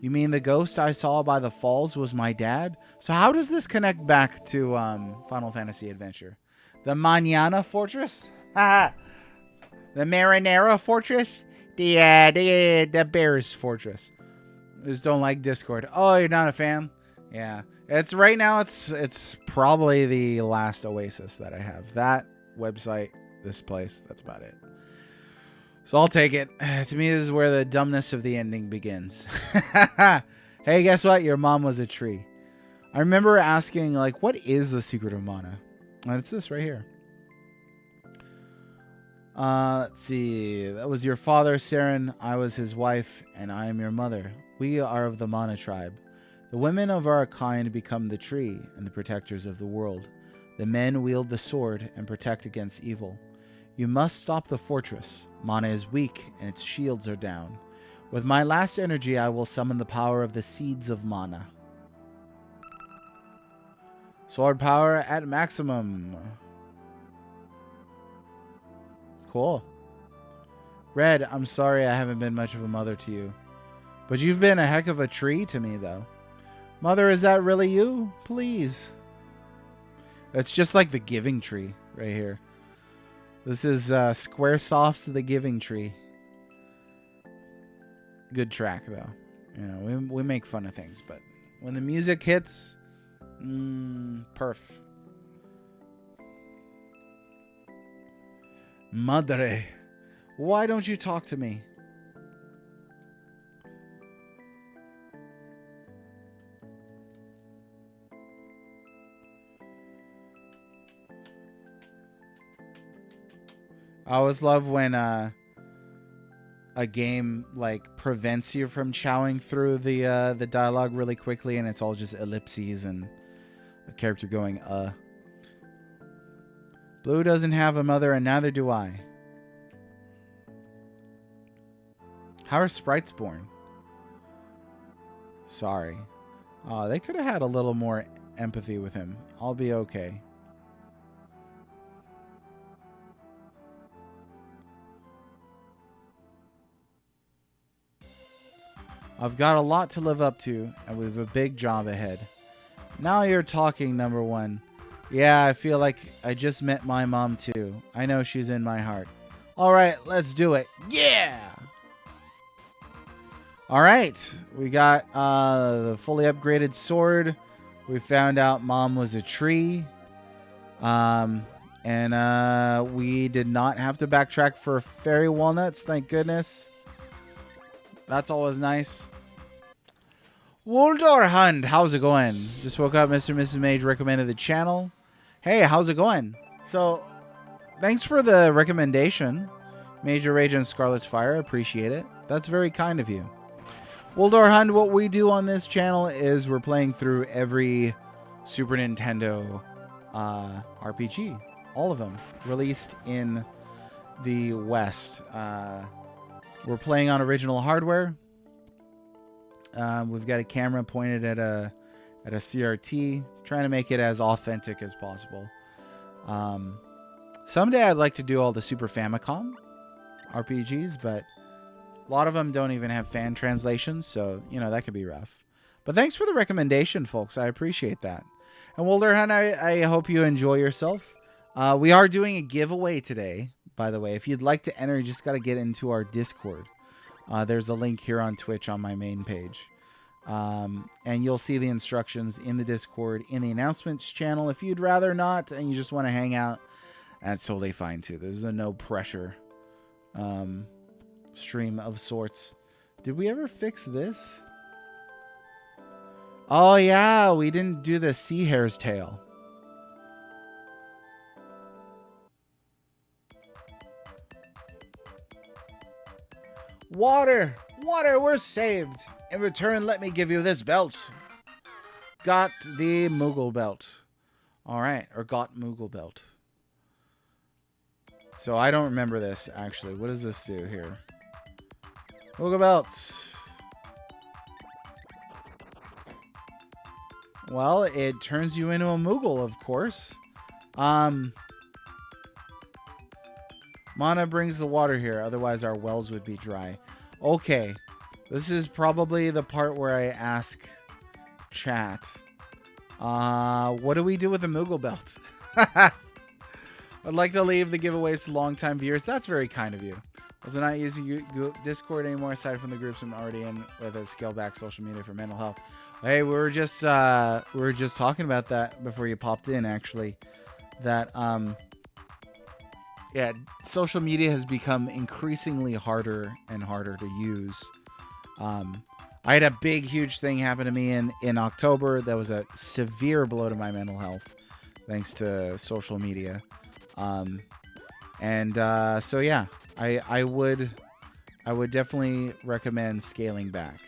You mean the ghost I saw by the falls was my dad? So how does this connect back to Final Fantasy Adventure? The Mañana Fortress? The Marinara Fortress? The Bears Fortress. I just don't like Discord. Oh, you're not a fan? Yeah. It's right now it's probably the last oasis that I have. That website, this place, that's about it. So I'll take it. To me, this is where the dumbness of the ending begins. Hey, guess what? Your mom was a tree. I remember asking, like, what is the secret of mana? And it's this right here. Let's see. That was your father, Saren. I was his wife, and I am your mother. We are of the Mana tribe. The women of our kind become the tree and the protectors of the world. The men wield the sword and protect against evil. You must stop the fortress. Mana is weak, and its shields are down. With my last energy, I will summon the power of the seeds of Mana. Sword power at maximum. Cool. Red, I'm sorry I haven't been much of a mother to you. But you've been a heck of a tree to me, though. Mother, is that really you? Please. It's just like the Giving Tree right here. This is Squaresoft's The Giving Tree. Good track, though. You know, we make fun of things, but when the music hits, perf. Madre, why don't you talk to me? I always love when a game like prevents you from chowing through the dialogue really quickly, and it's all just ellipses and a character going Blue doesn't have a mother, and neither do I. How are sprites born? Sorry. They could have had a little more empathy with him. I'll be okay. I've got a lot to live up to, and we have a big job ahead. Now you're talking, number one. Yeah, I feel like I just met my mom, too. I know she's in my heart. All right, let's do it. Yeah! All right, we got the fully upgraded sword. We found out mom was a tree. And we did not have to backtrack for fairy walnuts, thank goodness. That's always nice. Woldor Hund, how's it going? Just woke up. Mr. and Mrs. Mage recommended the channel. Hey, how's it going? So, thanks for the recommendation. Major Rage and Scarlet's Fire. Appreciate it. That's very kind of you. Woldor Hund, what we do on this channel is we're playing through every Super Nintendo RPG. All of them. Released in the West. We're playing on original hardware. We've got a camera pointed at a CRT, trying to make it as authentic as possible. Someday I'd like to do all the Super Famicom RPGs, but a lot of them don't even have fan translations, so, you know, that could be rough. But thanks for the recommendation, folks. I appreciate that. And Wilderhunt, I hope you enjoy yourself. We are doing a giveaway today, by the way. If you'd like to enter, you just got to get into our Discord. There's a link here on Twitch on my main page. And you'll see the instructions in the Discord, in the announcements channel. If you'd rather not and you just want to hang out, that's totally fine too. There's a no pressure stream of sorts. Did we ever fix this? Oh yeah, we didn't do the sea hare's tail. Water! Water, we're saved! In return, let me give you this belt. Got the Moogle belt. Alright, or got Moogle belt. So I don't remember this, actually. What does this do here? Moogle belts. Well, it turns you into a Moogle, of course. Mana brings the water here, otherwise our wells would be dry. Okay, this is probably the part where I ask chat. What do we do with the Moogle belt? I'd like to leave the giveaways to long-time viewers. That's very kind of you. Also not using Discord anymore, aside from the groups I'm already in with a scale back social media for mental health. Hey, we were just talking about that before you popped in, actually. That yeah, social media has become increasingly harder and harder to use. I had a big, huge thing happen to me in October. That was a severe blow to my mental health, thanks to social media. And so yeah, I would definitely recommend scaling back.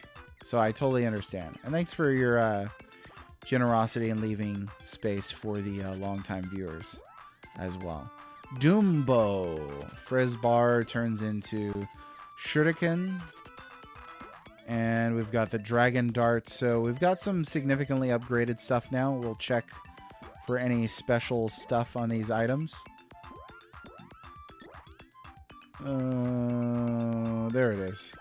So I totally understand. And thanks for your generosity and leaving space for the longtime viewers as well. Doombo. Frizz bar turns into shuriken. And we've got the dragon dart. So we've got some significantly upgraded stuff now. We'll check for any special stuff on these items. There it is.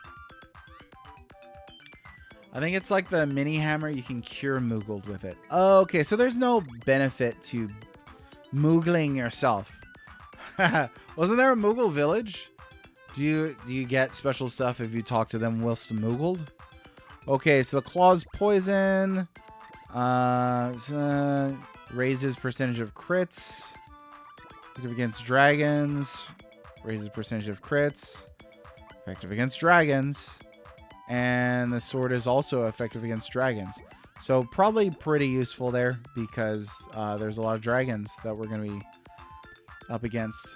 I think it's like the mini hammer. You can cure Moogled with it. Oh, okay, so there's no benefit to Moogling yourself. Wasn't there a Moogle village? Do you get special stuff if you talk to them whilst Moogled? Okay, so the claw's poison. Raises percentage of crits. Effective against dragons. Raises percentage of crits. Effective against dragons. And the sword is also effective against dragons. So probably pretty useful there because there's a lot of dragons that we're going to be up against.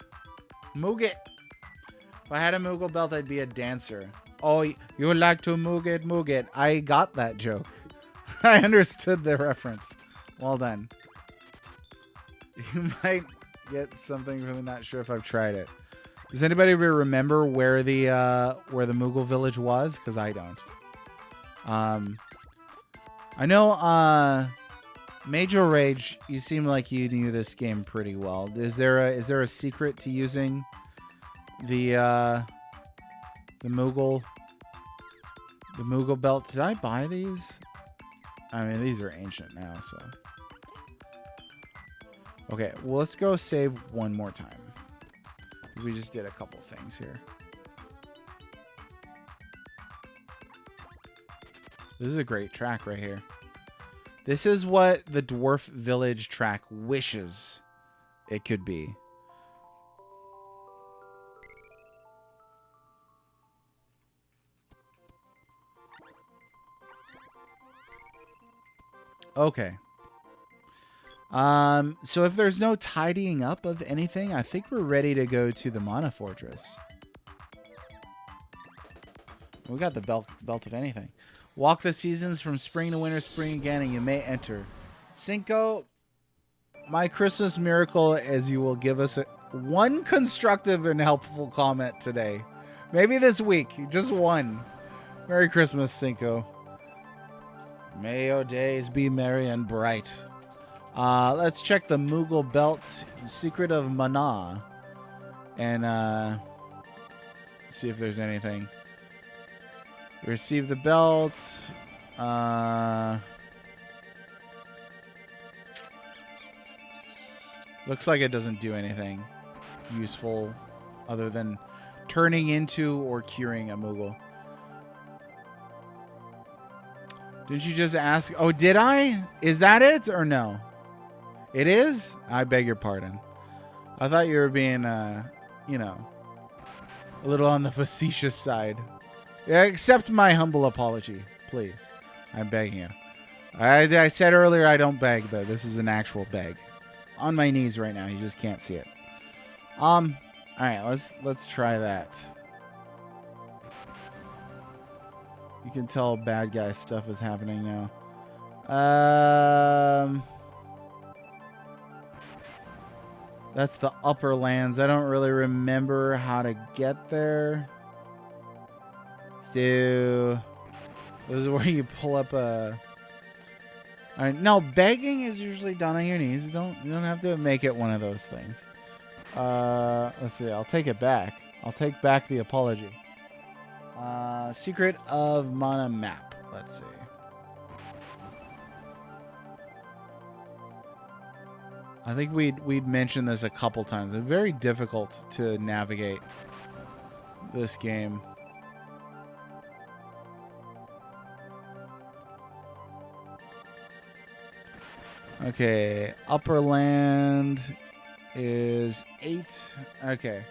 Mooget. If I had a Moogle belt, I'd be a dancer. Oh, you would like to Mooget, Mooget. I got that joke. I understood the reference. Well done. You might get something from not sure if I've tried it. Does anybody remember where the Moogle village was? Because I don't. I know Major Rage, you seem like you knew this game pretty well. Is there a secret to using the Moogle belt? Did I buy these? I mean, these are ancient now, so. Okay, well, let's go save one more time. We just did a couple things here. This is a great track right here. This is what the Dwarf Village track wishes it could be. Okay. So if there's no tidying up of anything, I think we're ready to go to the Mana Fortress. We got the belt of anything. Walk the seasons from spring to winter, spring again, and you may enter. Cinco, my Christmas miracle is you will give us one constructive and helpful comment today. Maybe this week. Just one. Merry Christmas, Cinco. May your days be merry and bright. Let's check the Moogle belt, Secret of Mana, and see if there's anything. Receive the belt. Looks like it doesn't do anything useful other than turning into or curing a Moogle. Didn't you just ask? Oh, did I? Is that it or no? It is? I beg your pardon. I thought you were being, you know, a little on the facetious side. Yeah, accept my humble apology, please. I'm begging you. I said earlier I don't beg, but this is an actual beg. On my knees right now. You just can't see it. All right, let's try that. You can tell bad guy stuff is happening now. That's the upper lands. I don't really remember how to get there. So this is where you pull up a. All right, no, begging is usually done on your knees. You don't have to make it one of those things. Let's see. I'll take it back. I'll take back the apology. Secret of Mana map. Let's see. I think we'd mentioned this a couple times. It's very difficult to navigate this game. Okay, upper land is 8. Okay,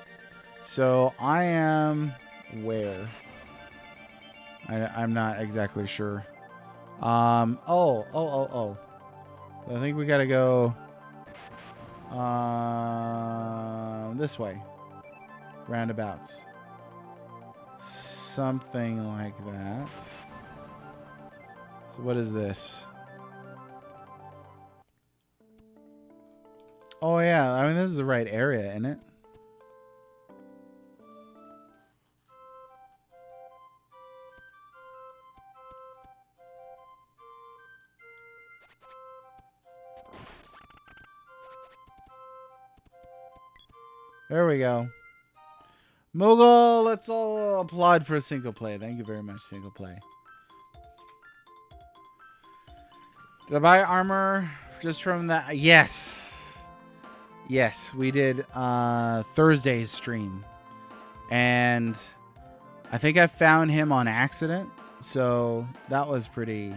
so I am where? I'm not exactly sure. Oh. I think we gotta go this way. Roundabouts. Something like that. So what is this? Oh yeah, I mean this is the right area, isn't it? There we go. Moogle, let's all applaud for a single play. Thank you very much, single play. Did I buy armor just from that? Yes. Yes, we did Thursday's stream. And I think I found him on accident. So that was pretty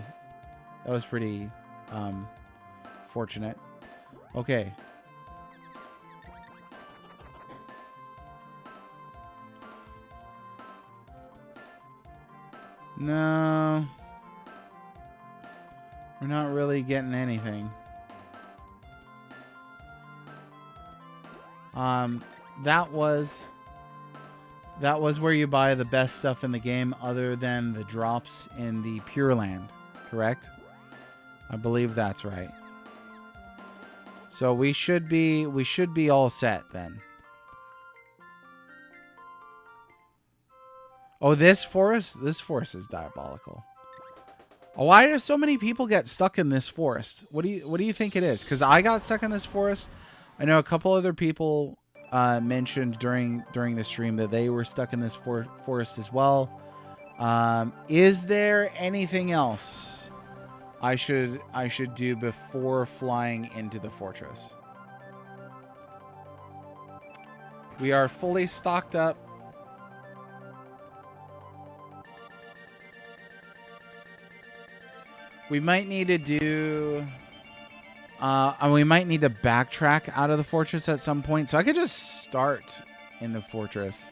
fortunate. Okay. No. We're not really getting anything. That was where you buy the best stuff in the game other than the drops in the Pure Land, correct? I believe that's right. So we should be all set then. Oh, this forest is diabolical. Oh, why do so many people get stuck in this forest? What do you think it is? Because I got stuck in this forest. I know a couple other people mentioned during the stream that they were stuck in this forest as well. Is there anything else I should do before flying into the fortress? We are fully stocked up. We might need to do... we might need to backtrack out of the fortress at some point. So I could just start in the fortress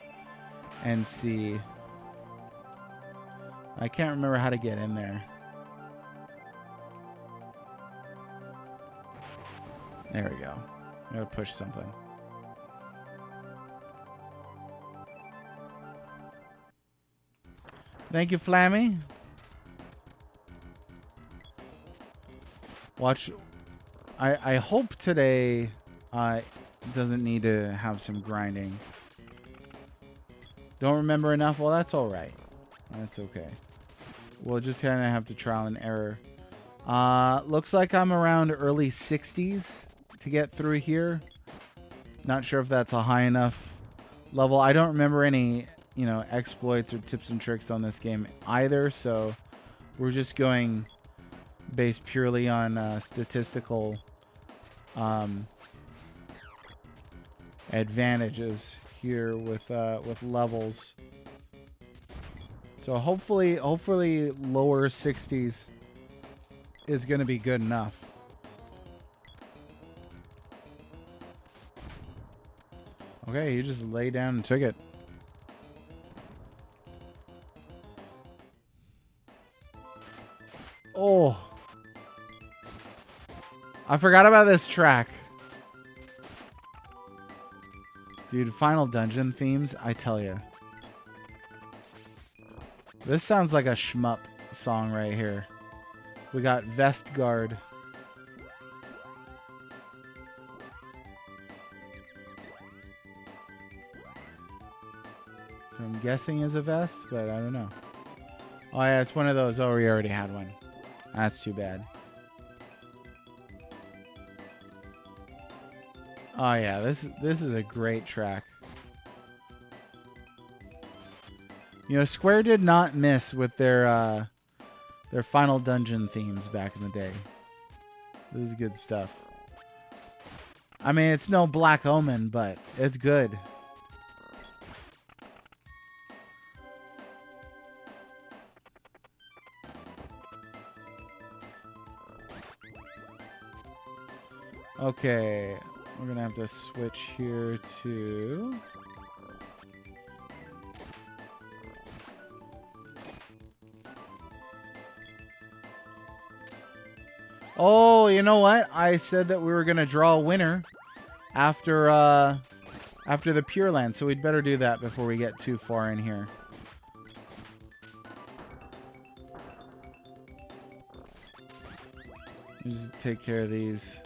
and see. I can't remember how to get in there. There we go. I gotta push something. Thank you, Flammy. Watch. I hope today doesn't need to have some grinding. Don't remember enough? Well, that's all right. That's okay. We'll just kind of have to trial and error. Looks like I'm around early 60s to get through here. Not sure if that's a high enough level. I don't remember any, exploits or tips and tricks on this game either. So we're just going based purely on statistical advantages here with levels. So hopefully lower 60s is going to be good enough. Okay, you just lay down and took it. Oh. I forgot about this track. Dude, Final Dungeon themes, I tell you. This sounds like a shmup song right here. We got Vestguard. I'm guessing is a vest, but I don't know. Oh yeah, it's one of those. Oh, we already had one. That's too bad. Oh yeah, this is a great track. Square did not miss with their Final Dungeon themes back in the day. This is good stuff. I mean, it's no Black Omen, but it's good. Okay, we're gonna have to switch here to... Oh, you know what? I said that we were gonna draw a winner after after the Pure Land, so we'd better do that before we get too far in here. Just take care of these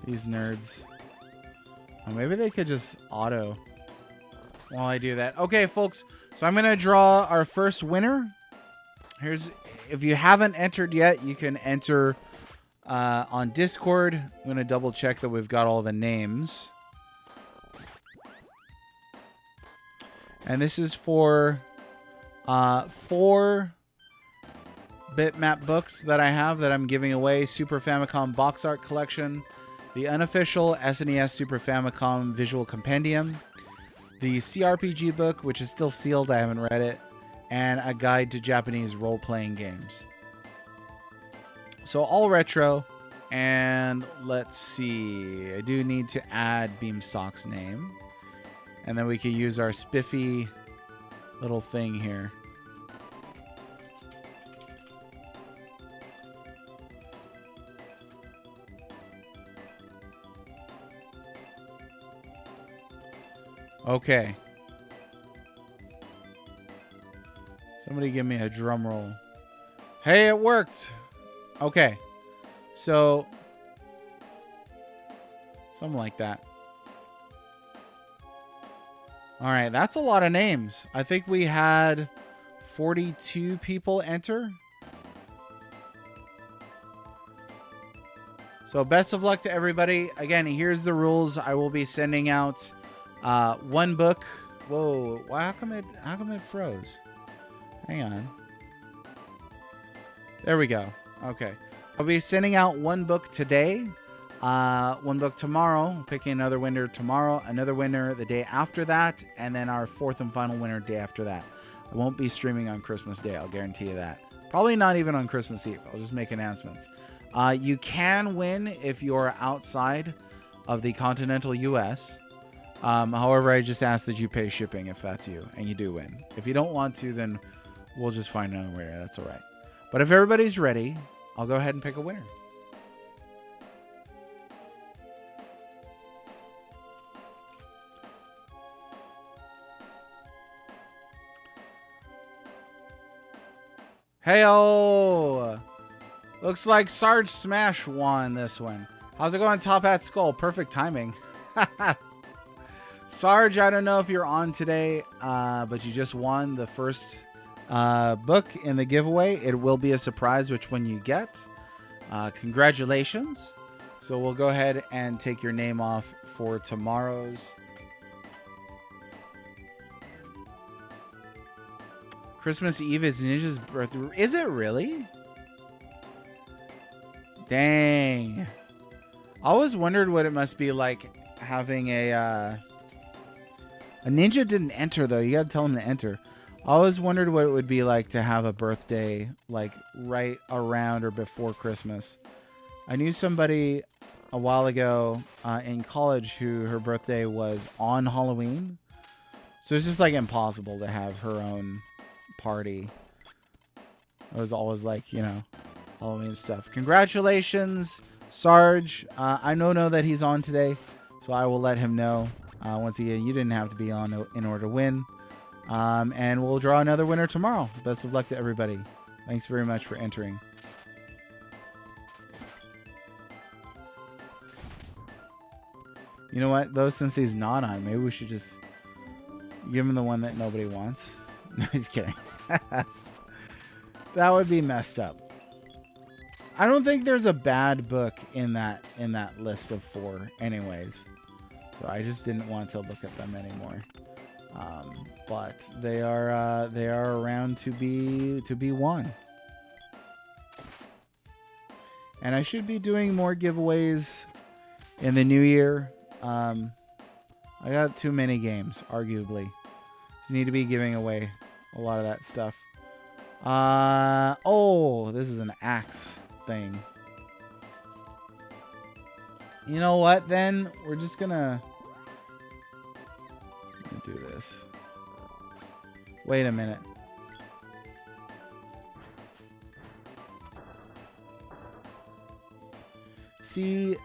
nerds. Oh, maybe they could just auto while I do that. Okay, folks. So I'm going to draw our first winner. If you haven't entered yet, you can enter on Discord. I'm going to double check that we've got all the names. And this is for 4 bitmap books that I have that I'm giving away. Super Famicom Box Art Collection, the unofficial SNES Super Famicom Visual Compendium, the CRPG book, which is still sealed, I haven't read it, and a guide to Japanese role-playing games. So all retro, and let's see, I do need to add Beamstock's name, and then we can use our spiffy little thing here. Okay. Somebody give me a drum roll. Hey, it worked. Okay. So, something like that. All right, that's a lot of names. I think we had 42 people enter. So best of luck to everybody. Again, here's the rules. I will be sending out 1 book. Whoa, how come it froze? Hang on. There we go. Okay. I'll be sending out 1 book today, 1 book tomorrow, picking another winner tomorrow, another winner the day after that, and then our 4th and final winner day after that. I won't be streaming on Christmas Day, I'll guarantee you that. Probably not even on Christmas Eve. I'll just make announcements. You can win if you're outside of the continental U.S. However, I just ask that you pay shipping if that's you, and you do win. If you don't want to, then we'll just find another winner. That's all right. But if everybody's ready, I'll go ahead and pick a winner. Hey-oh! Looks like Sarge Smash won this one. How's it going, Top Hat Skull? Perfect timing. Sarge, I don't know if you're on today, but you just won the first book in the giveaway. It will be a surprise which one you get. Congratulations. So we'll go ahead and take your name off for tomorrow's. Christmas Eve is Ninja's birthday. Is it really? Dang. I always wondered what it must be like having a ninja didn't enter though. You gotta tell him to enter. I always wondered what it would be like to have a birthday like right around or before Christmas. I knew somebody a while ago in college who her birthday was on Halloween. So it's just like impossible to have her own party. It was always like, you know, Halloween stuff. Congratulations, Sarge. I know that he's on today, so I will let him know. Once again, you didn't have to be on in order to win. And we'll draw another winner tomorrow. Best of luck to everybody. Thanks very much for entering. You know what, though, since he's not on, maybe we should just give him the one that nobody wants. No, just kidding. That would be messed up. I don't think there's a bad book in that list of 4 anyways. So I just didn't want to look at them anymore. But they are around to be won. And I should be doing more giveaways in the new year. I got too many games, arguably. You need to be giving away a lot of that stuff. Oh, this is an axe thing. You know what, then? We're just gonna do this. Wait a minute. See...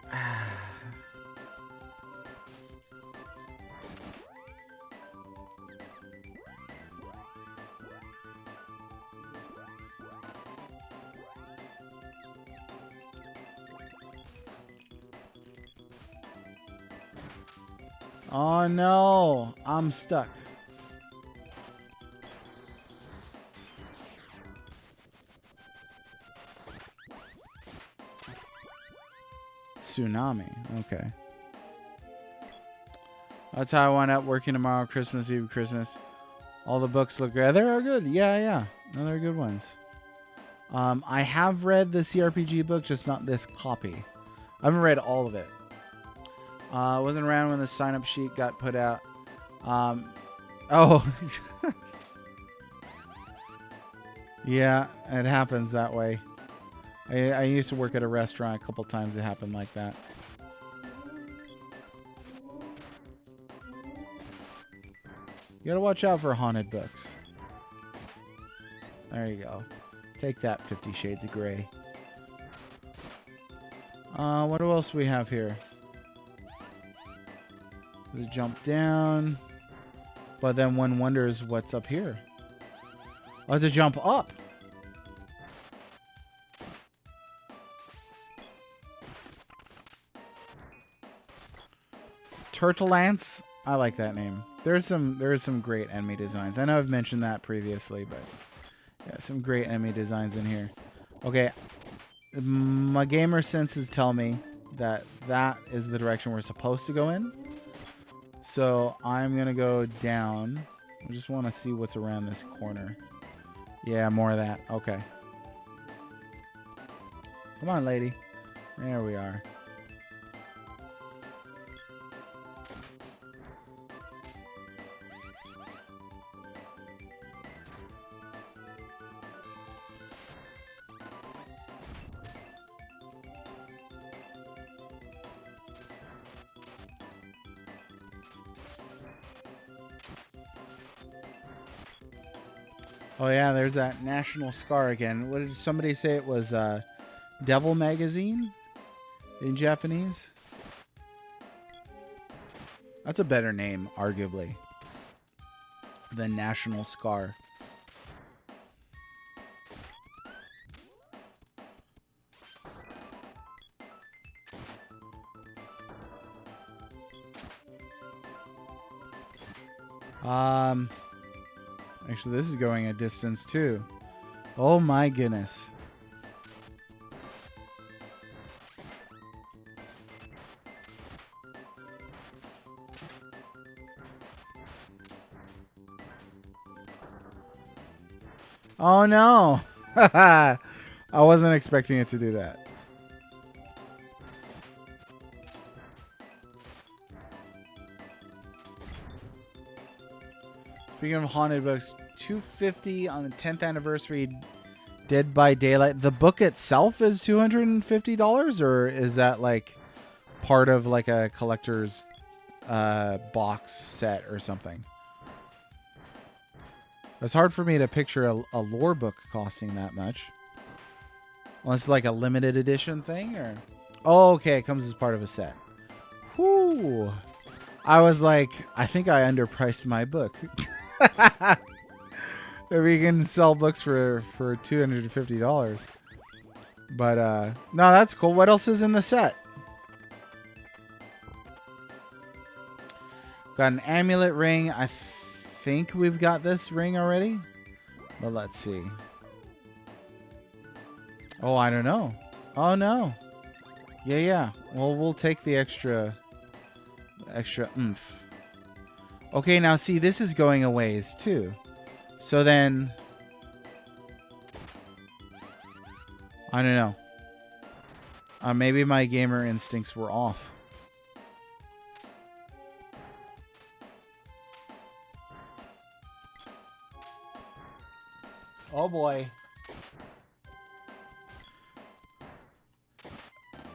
Oh no, I'm stuck. Tsunami. Okay. That's how I wind up working tomorrow, Christmas Eve, Christmas. All the books look good. They are good. Yeah, yeah. No, they're good ones. I have read the CRPG book, just not this copy. I haven't read all of it. I wasn't around when the sign-up sheet got put out. Oh. Yeah, it happens that way. I used to work at a restaurant a couple times. It happened like that. You gotta watch out for haunted books. There you go. Take that, 50 Shades of Grey. What else do we have here? There's a jump down. But then one wonders what's up here. Oh, it's a jump up. Turtle Ants. I like that name. There's some great enemy designs. I know I've mentioned that previously, but yeah, some great enemy designs in here. Okay, my gamer senses tell me that that is the direction we're supposed to go in. So I'm gonna go down. I just want to see what's around this corner. Yeah, more of that. Okay. Come on, lady. There we are. Oh yeah, there's that National Scar again. What did somebody say it was? Devil Magazine in Japanese? That's a better name, arguably, than National Scar. Actually, this is going a distance too. Oh my goodness. Oh no. I wasn't expecting it to do that. Speaking of haunted books, $250 on the 10th anniversary Dead by Daylight. The book itself is $250, or is that like part of like a collector's box set or something? It's hard for me to picture a lore book costing that much. Unless it's like a limited edition thing, or... Oh, okay, it comes as part of a set. Whoo! I was like, I think I underpriced my book. If we can sell books for $250. But, no, that's cool. What else is in the set? Got an amulet ring. I think we've got this ring already. But let's see. Oh, I don't know. Oh, no. Yeah. Well, we'll take the extra oomph. Okay, now see, this is going a ways, too. So then... I don't know. Maybe my gamer instincts were off. Oh, boy.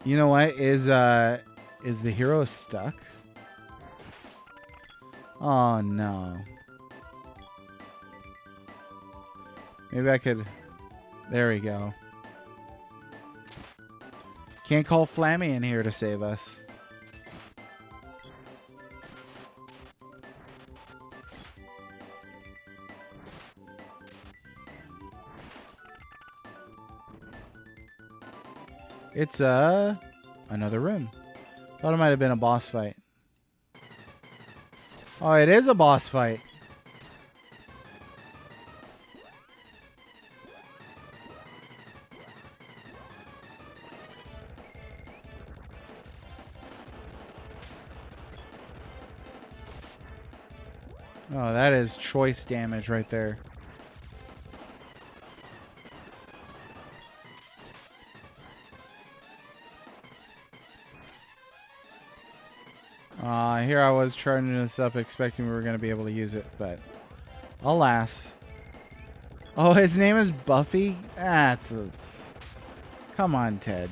You know what? Is the hero stuck? Oh, no. Maybe I could... There we go. Can't call Flammy in here to save us. It's another room. Thought it might have been a boss fight. Oh, it is a boss fight. Oh, that is choice damage right there. Here I was charging this up expecting we were going to be able to use it, but alas. Oh, his name is Buffy? Come on, Ted.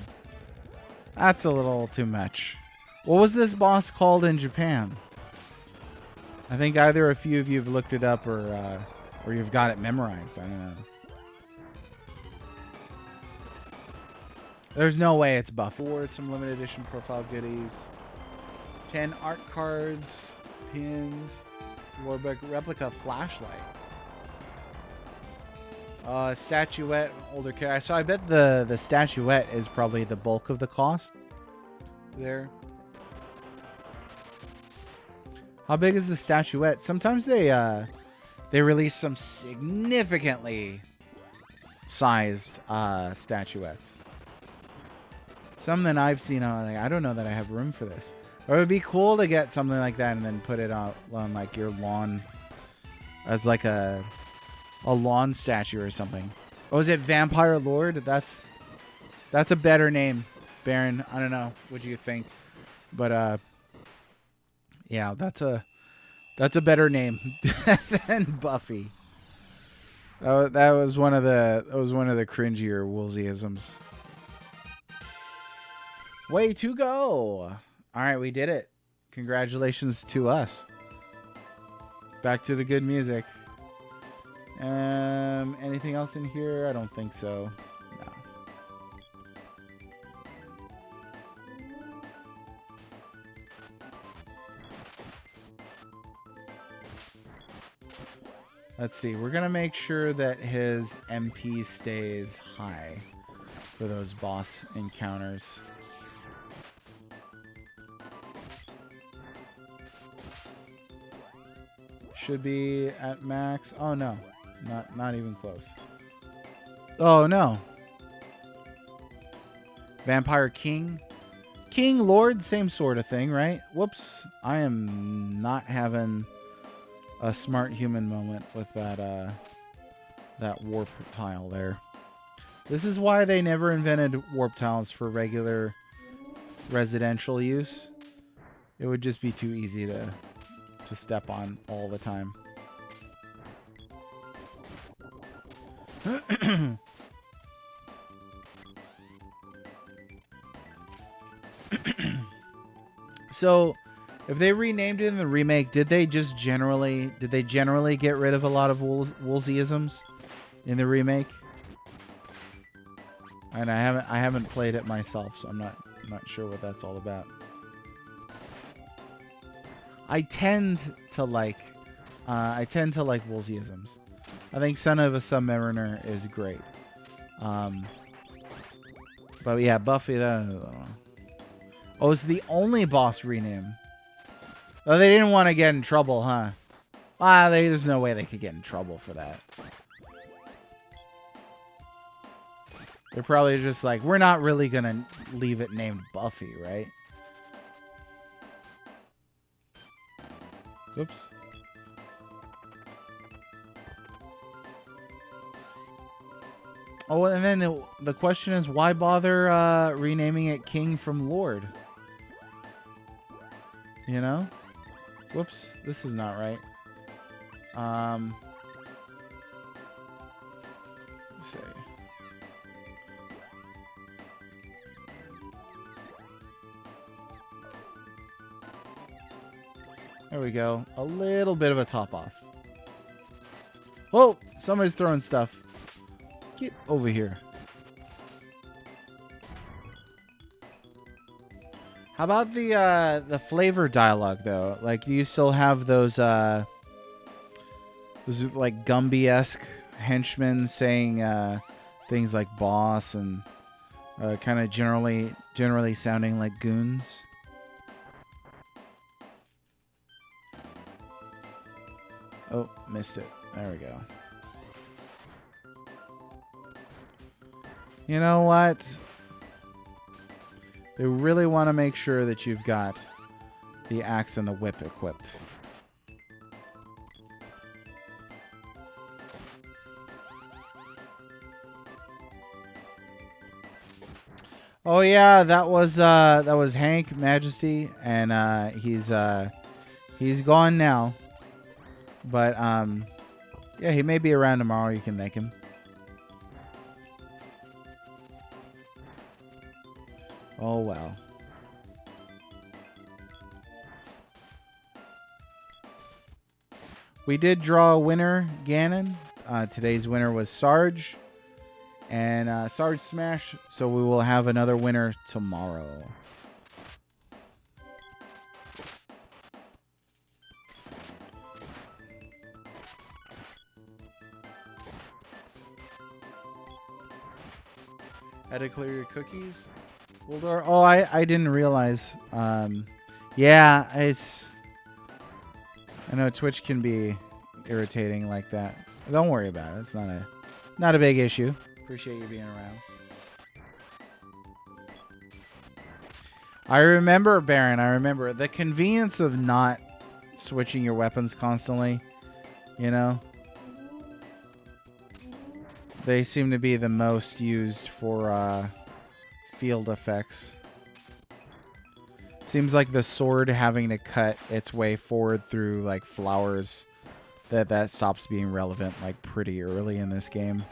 That's a little too much. What was this boss called in Japan? I think either a few of you have looked it up or you've got it memorized. I don't know. There's no way it's Buffy. Or some limited edition profile goodies. 10 art cards, pins, Warbeck replica flashlight. Statuette, older character. So I bet the statuette is probably the bulk of the cost there. How big is the statuette? Sometimes they release some significantly sized statuettes. Some that I've seen, I don't know that I have room for this. Or it would be cool to get something like that and then put it out on like your lawn as like a lawn statue or something. Oh, is it Vampire Lord? That's a better name, Baron. I don't know what you think, but yeah, that's a better name than Buffy. That was one of the cringier Woolseyisms. Way to go! All right, we did it. Congratulations to us. Back to the good music. Anything else in here? I don't think so. No. Let's see. We're going to make sure that his MP stays high for those boss encounters. Should be at max. Oh no, not even close. Oh no. Vampire King, Lord, same sort of thing, right? Whoops, I am not having a smart human moment with that warp tile there. This is why they never invented warp tiles for regular residential use. It would just be too easy to step on all the time. So, if they renamed it in the remake, did they generally get rid of a lot of Woolseyisms in the remake? And I haven't played it myself, so I'm not sure what that's all about. I tend to like Woolseyisms. I think Son of a Submariner is great. But yeah, Buffy. Oh, it's the only boss rename. Oh, they didn't want to get in trouble, huh? There's no way they could get in trouble for that. They're probably just like, we're not really gonna leave it named Buffy, right? Oops. Oh, and then the question is, why bother renaming it King from Lord? You know? Whoops, this is not right. Let's see. There we go. A little bit of a top off. Whoa! Somebody's throwing stuff. Get over here. How about the flavor dialogue though? Like, do you still have those like Gumby-esque henchmen saying things like boss and kind of generally sounding like goons? Oh, missed it. There we go. You know what? They really want to make sure that you've got the axe and the whip equipped. Oh yeah, that was Hank Majesty, and he's gone now. But yeah, he may be around tomorrow. You can make him. Oh well. We did draw a winner, Ganon. Today's winner was Sarge. And Sarge Smash. So we will have another winner tomorrow. Had to clear your cookies? Wildor? Oh, I didn't realize. Yeah, I know Twitch can be irritating like that. Don't worry about it. It's not a big issue. Appreciate you being around. I remember, Baron. I remember the convenience of not switching your weapons constantly. You know, they seem to be the most used for field effects. Seems like the sword having to cut its way forward through like flowers, that stops being relevant like pretty early in this game.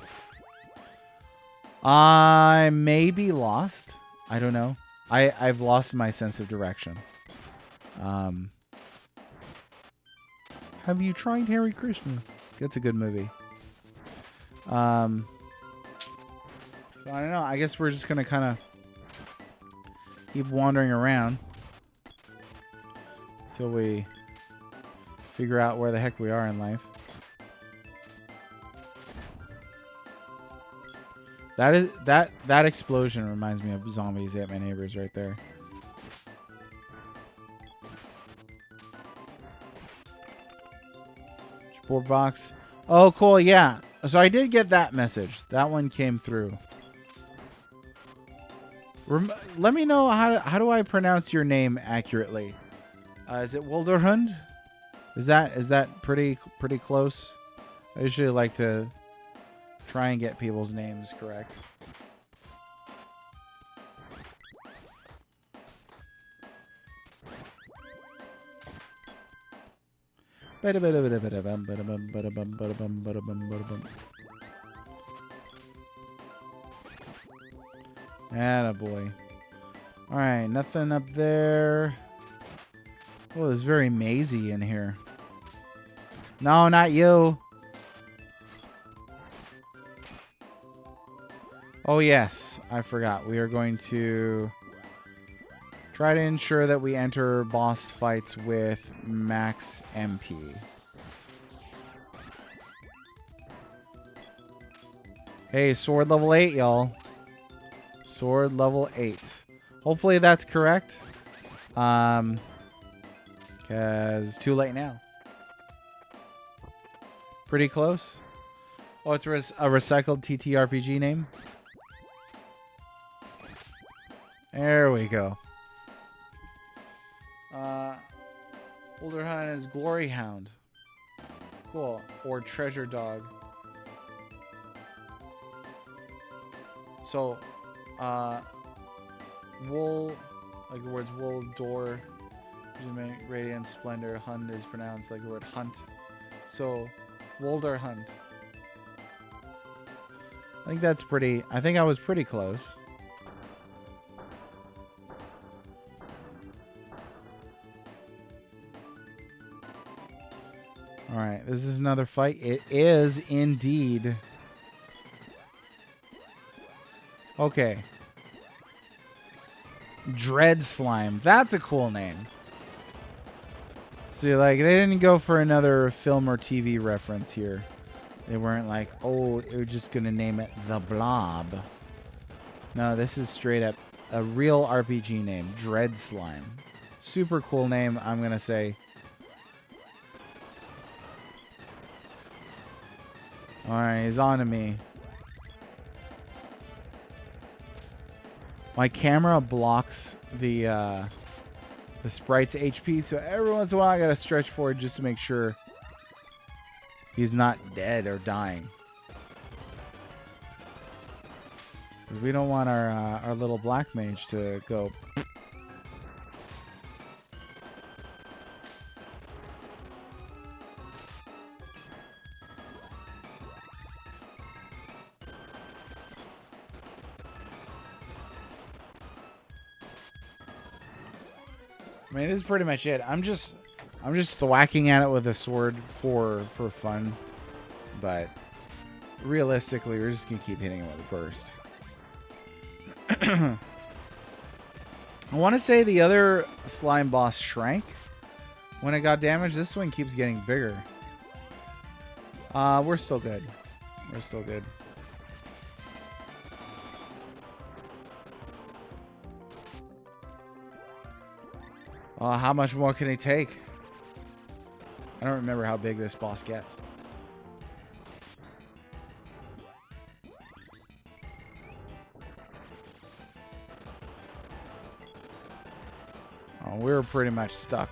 I may be lost. I don't know. I've lost my sense of direction. Have you tried Harry Krishna? That's a good movie. I don't know. I guess we're just gonna kind of keep wandering around till we figure out where the heck we are in life. That explosion reminds me of Zombies Ate My Neighbors right there. Board box. Oh, cool. Yeah. So I did get that message. That one came through. Let me know how do I pronounce your name accurately. Is it Wilderhund? Is that pretty close? I usually like to try and get people's names correct. Attaboy. Alright, nothing up there. Oh, it's very mazy in here. No, not you. Oh, yes. I forgot. We are going to try to ensure that we enter boss fights with max MP. Hey, sword level 8, y'all. Sword level 8. Hopefully that's correct. Because it's too late now. Pretty close. Oh, it's a recycled TTRPG name. There we go. Wilderhound is Glory Hound. Cool. Or Treasure Dog. So, wool, like the words wool, door, radiant, splendor, hund is pronounced like the word hunt. So, Wilderhunt. I think that's pretty, I think I was pretty close. Alright, this is another fight. It is indeed. Okay. Dread Slime. That's a cool name. See, like, they didn't go for another film or TV reference here. They weren't like, oh, we're just going to name it The Blob. No, this is straight up a real RPG name. Dread Slime. Super cool name, I'm going to say. Alright, he's on to me. My camera blocks the sprite's HP, so every once in a while I gotta stretch forward just to make sure he's not dead or dying. Because we don't want our little black mage to go. I mean, this is pretty much it. I'm just thwacking at it with a sword for fun, but realistically, we're just gonna keep hitting it with a burst. I want to say the other slime boss shrank when it got damaged. This one keeps getting bigger. We're still good. We're still good. How much more can he take? I don't remember how big this boss gets. Oh, we were pretty much stuck.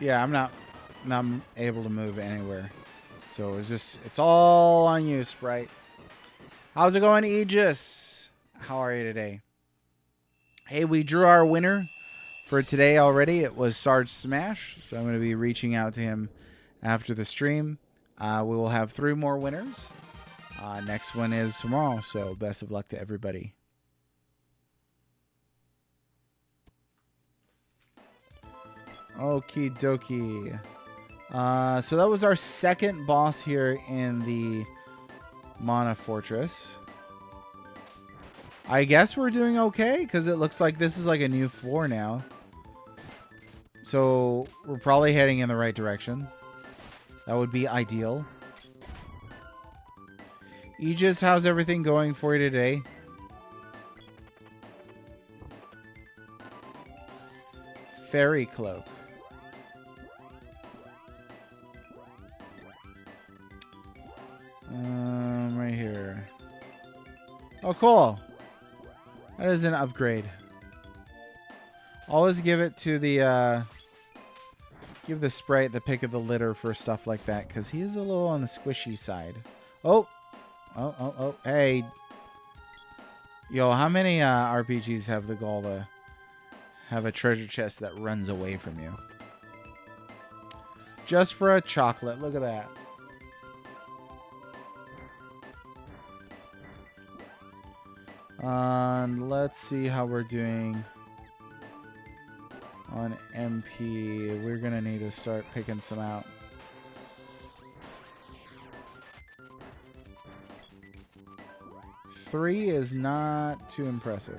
Yeah, I'm not able to move anywhere. So it's all on you, Sprite. How's it going, Aegis? How are you today? Hey, we drew our winner for today already. It was Sarge Smash, so I'm going to be reaching out to him after the stream. We will have 3 more winners. Next one is tomorrow, so best of luck to everybody. Okie dokie. So that was our second boss here in the Mana Fortress. I guess we're doing okay, because it looks like this is like a new floor now. So we're probably heading in the right direction. That would be ideal. Aegis, how's everything going for you today? Fairy Cloak. Right here. Oh, cool. That is an upgrade. Always give it to the, give the Sprite the pick of the litter for stuff like that, because he is a little on the squishy side. Oh. Oh. Hey. Yo, how many RPGs have the goal to have a treasure chest that runs away from you? Just for a chocolate. Look at that. Let's see how we're doing on MP. We're gonna need to start picking some out. Three is not too impressive.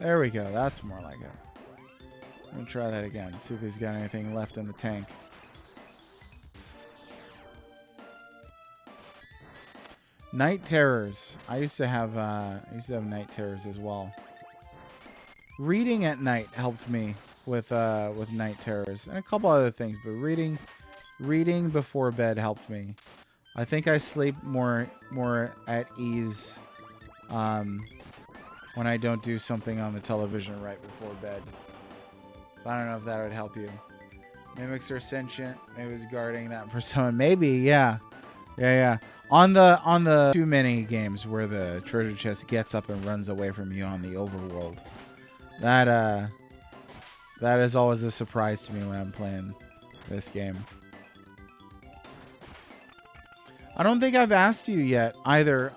There we go. That's more like it. Let me try that again. See if he's got anything left in the tank. Night terrors. I used to have night terrors as well. Reading at night helped me with night terrors and a couple other things, but reading before bed helped me. I think I sleep more at ease when I don't do something on the television right before bed. So I don't know if that would help you. Mimics are sentient. Maybe it was guarding that persona. Maybe, yeah. On the too many games where the treasure chest gets up and runs away from you on the overworld. That is always a surprise to me when I'm playing this game. I don't think I've asked you yet either,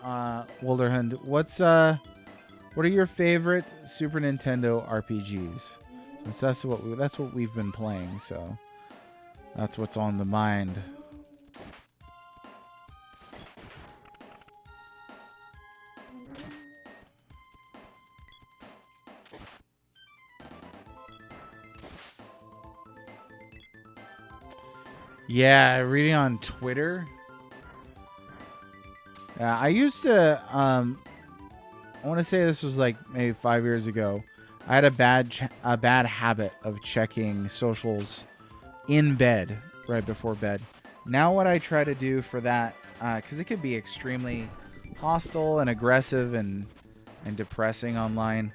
Wilderhund. What are your favorite Super Nintendo RPGs? That's what we've been playing, so that's what's on the mind. Yeah, reading on Twitter. I used to I want to say this was like maybe 5 years ago. I had a bad habit of checking socials in bed, right before bed. Now what I try to do for that, because it could be extremely hostile and aggressive and depressing online.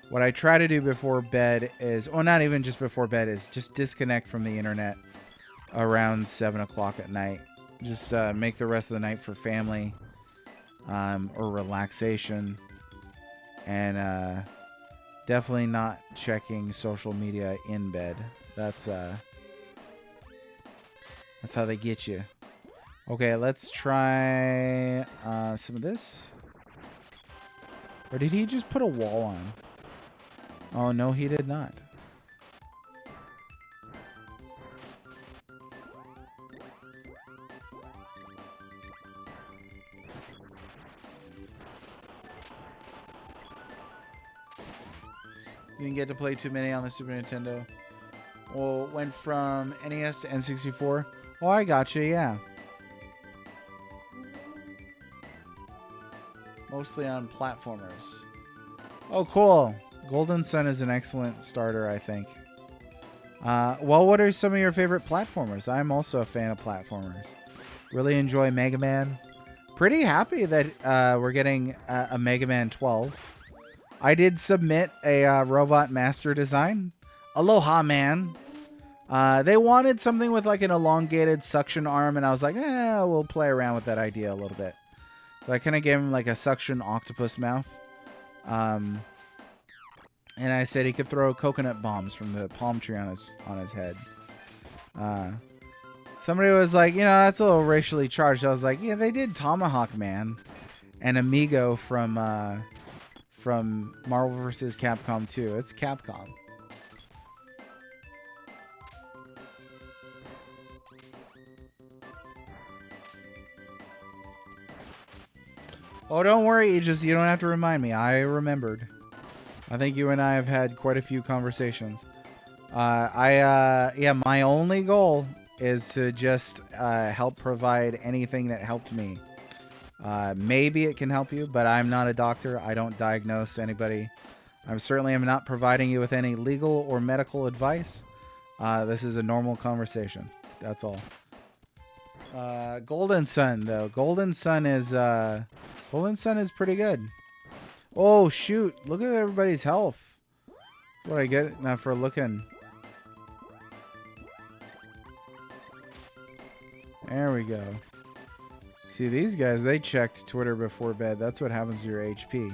What I try to do before bed is, or not even just before bed, is just disconnect from the internet around 7 o'clock at night. Just make the rest of the night for family or relaxation. And definitely not checking social media in bed. That's how they get you. Okay, let's try some of this. Or did he just put a wall on? Oh, no, he did not. You didn't get to play too many on the Super Nintendo. Well, went from NES to N64. Oh, I gotcha, yeah. Mostly on platformers. Oh, cool. Golden Sun is an excellent starter, I think. Well, what are some of your favorite platformers? I'm also a fan of platformers. Really enjoy Mega Man. Pretty happy that we're getting a Mega Man 12. I did submit a robot master design. Aloha, man. They wanted something with like an elongated suction arm, and I was like, we'll play around with that idea a little bit. So I kind of gave him like a suction octopus mouth. And I said he could throw coconut bombs from the palm tree on his head. Somebody was like, that's a little racially charged. I was like, yeah, they did Tomahawk Man and Amigo from Marvel vs. Capcom 2. It's Capcom. Oh, don't worry, you don't have to remind me. I remembered. I think you and I have had quite a few conversations. My only goal is to just help provide anything that helped me. Maybe it can help you, but I'm not a doctor. I don't diagnose anybody. I certainly am not providing you with any legal or medical advice. This is a normal conversation. That's all. Golden Sun, though. Golden Sun is pretty good. Oh, shoot. Look at everybody's health. What I get now for looking. There we go. See, these guys, they checked Twitter before bed. That's what happens to your HP.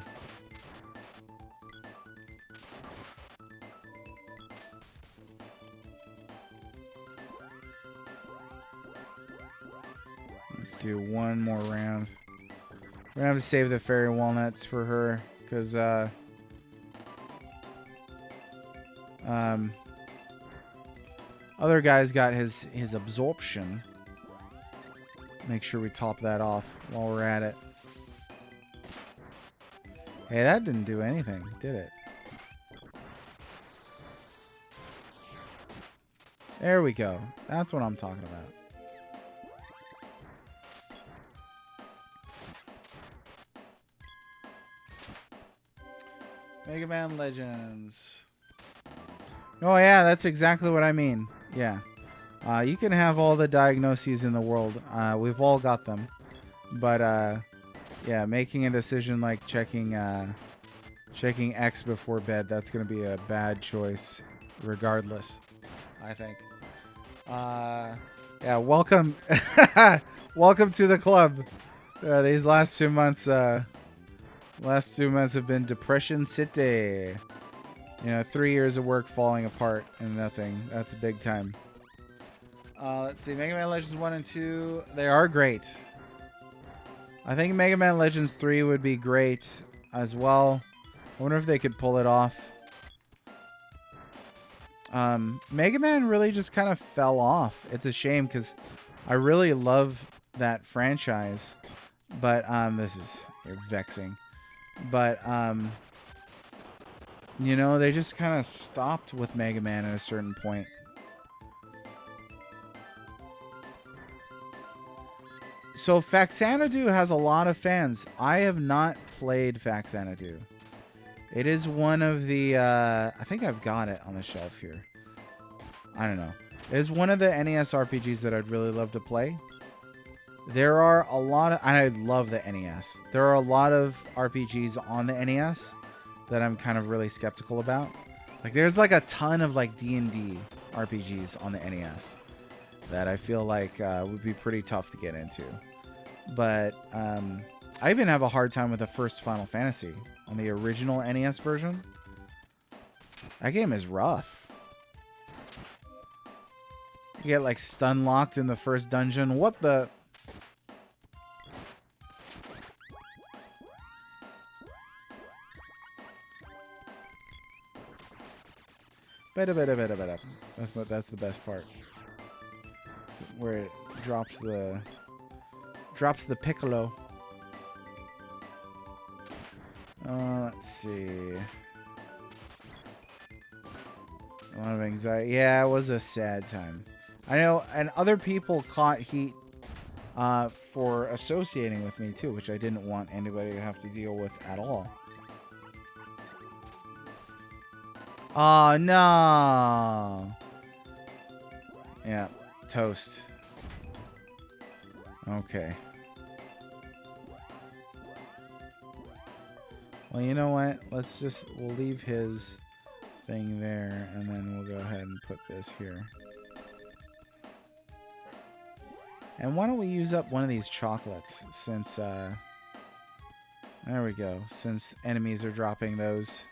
Let's do one more round. We're gonna have to save the fairy walnuts for her, because other guy's got his absorption. Make sure we top that off while we're at it. Hey, that didn't do anything, did it? There we go. That's what I'm talking about. Mega Man Legends. Oh yeah, that's exactly what I mean. Yeah. You can have all the diagnoses in the world. We've all got them. But yeah, making a decision like checking X before bed, that's going to be a bad choice regardless, I think. Yeah, welcome welcome to the club. These last 2 months have been Depression City. 3 years of work falling apart and nothing. That's a big time. Let's see. Mega Man Legends 1 and 2. They are great. I think Mega Man Legends 3 would be great as well. I wonder if they could pull it off. Mega Man really just kind of fell off. It's a shame because I really love that franchise. But this is vexing. But you know, they just kind of stopped with Mega Man at a certain point. So Faxanadu has a lot of fans. I have not played Faxanadu. It is one of the, I think I've got it on the shelf here. I don't know. It is one of the NES RPGs that I'd really love to play. There are a lot of, and I love the NES. There are a lot of RPGs on the NES that I'm kind of really skeptical about. Like there's like a ton of like D&D RPGs on the NES that I feel like would be pretty tough to get into. But I even have a hard time with the first Final Fantasy on the original NES version. That game is rough. You get like stun locked in the first dungeon. What the? That's the best part. Where it drops the piccolo. Let's see. A lot of anxiety. Yeah, it was a sad time. I know, and other people caught heat for associating with me too, which I didn't want anybody to have to deal with at all. Oh no. Yeah, toast. Okay. Well, you know what? We'll leave his thing there, and then we'll go ahead and put this here. And why don't we use up one of these chocolates, since, there we go, since enemies are dropping those.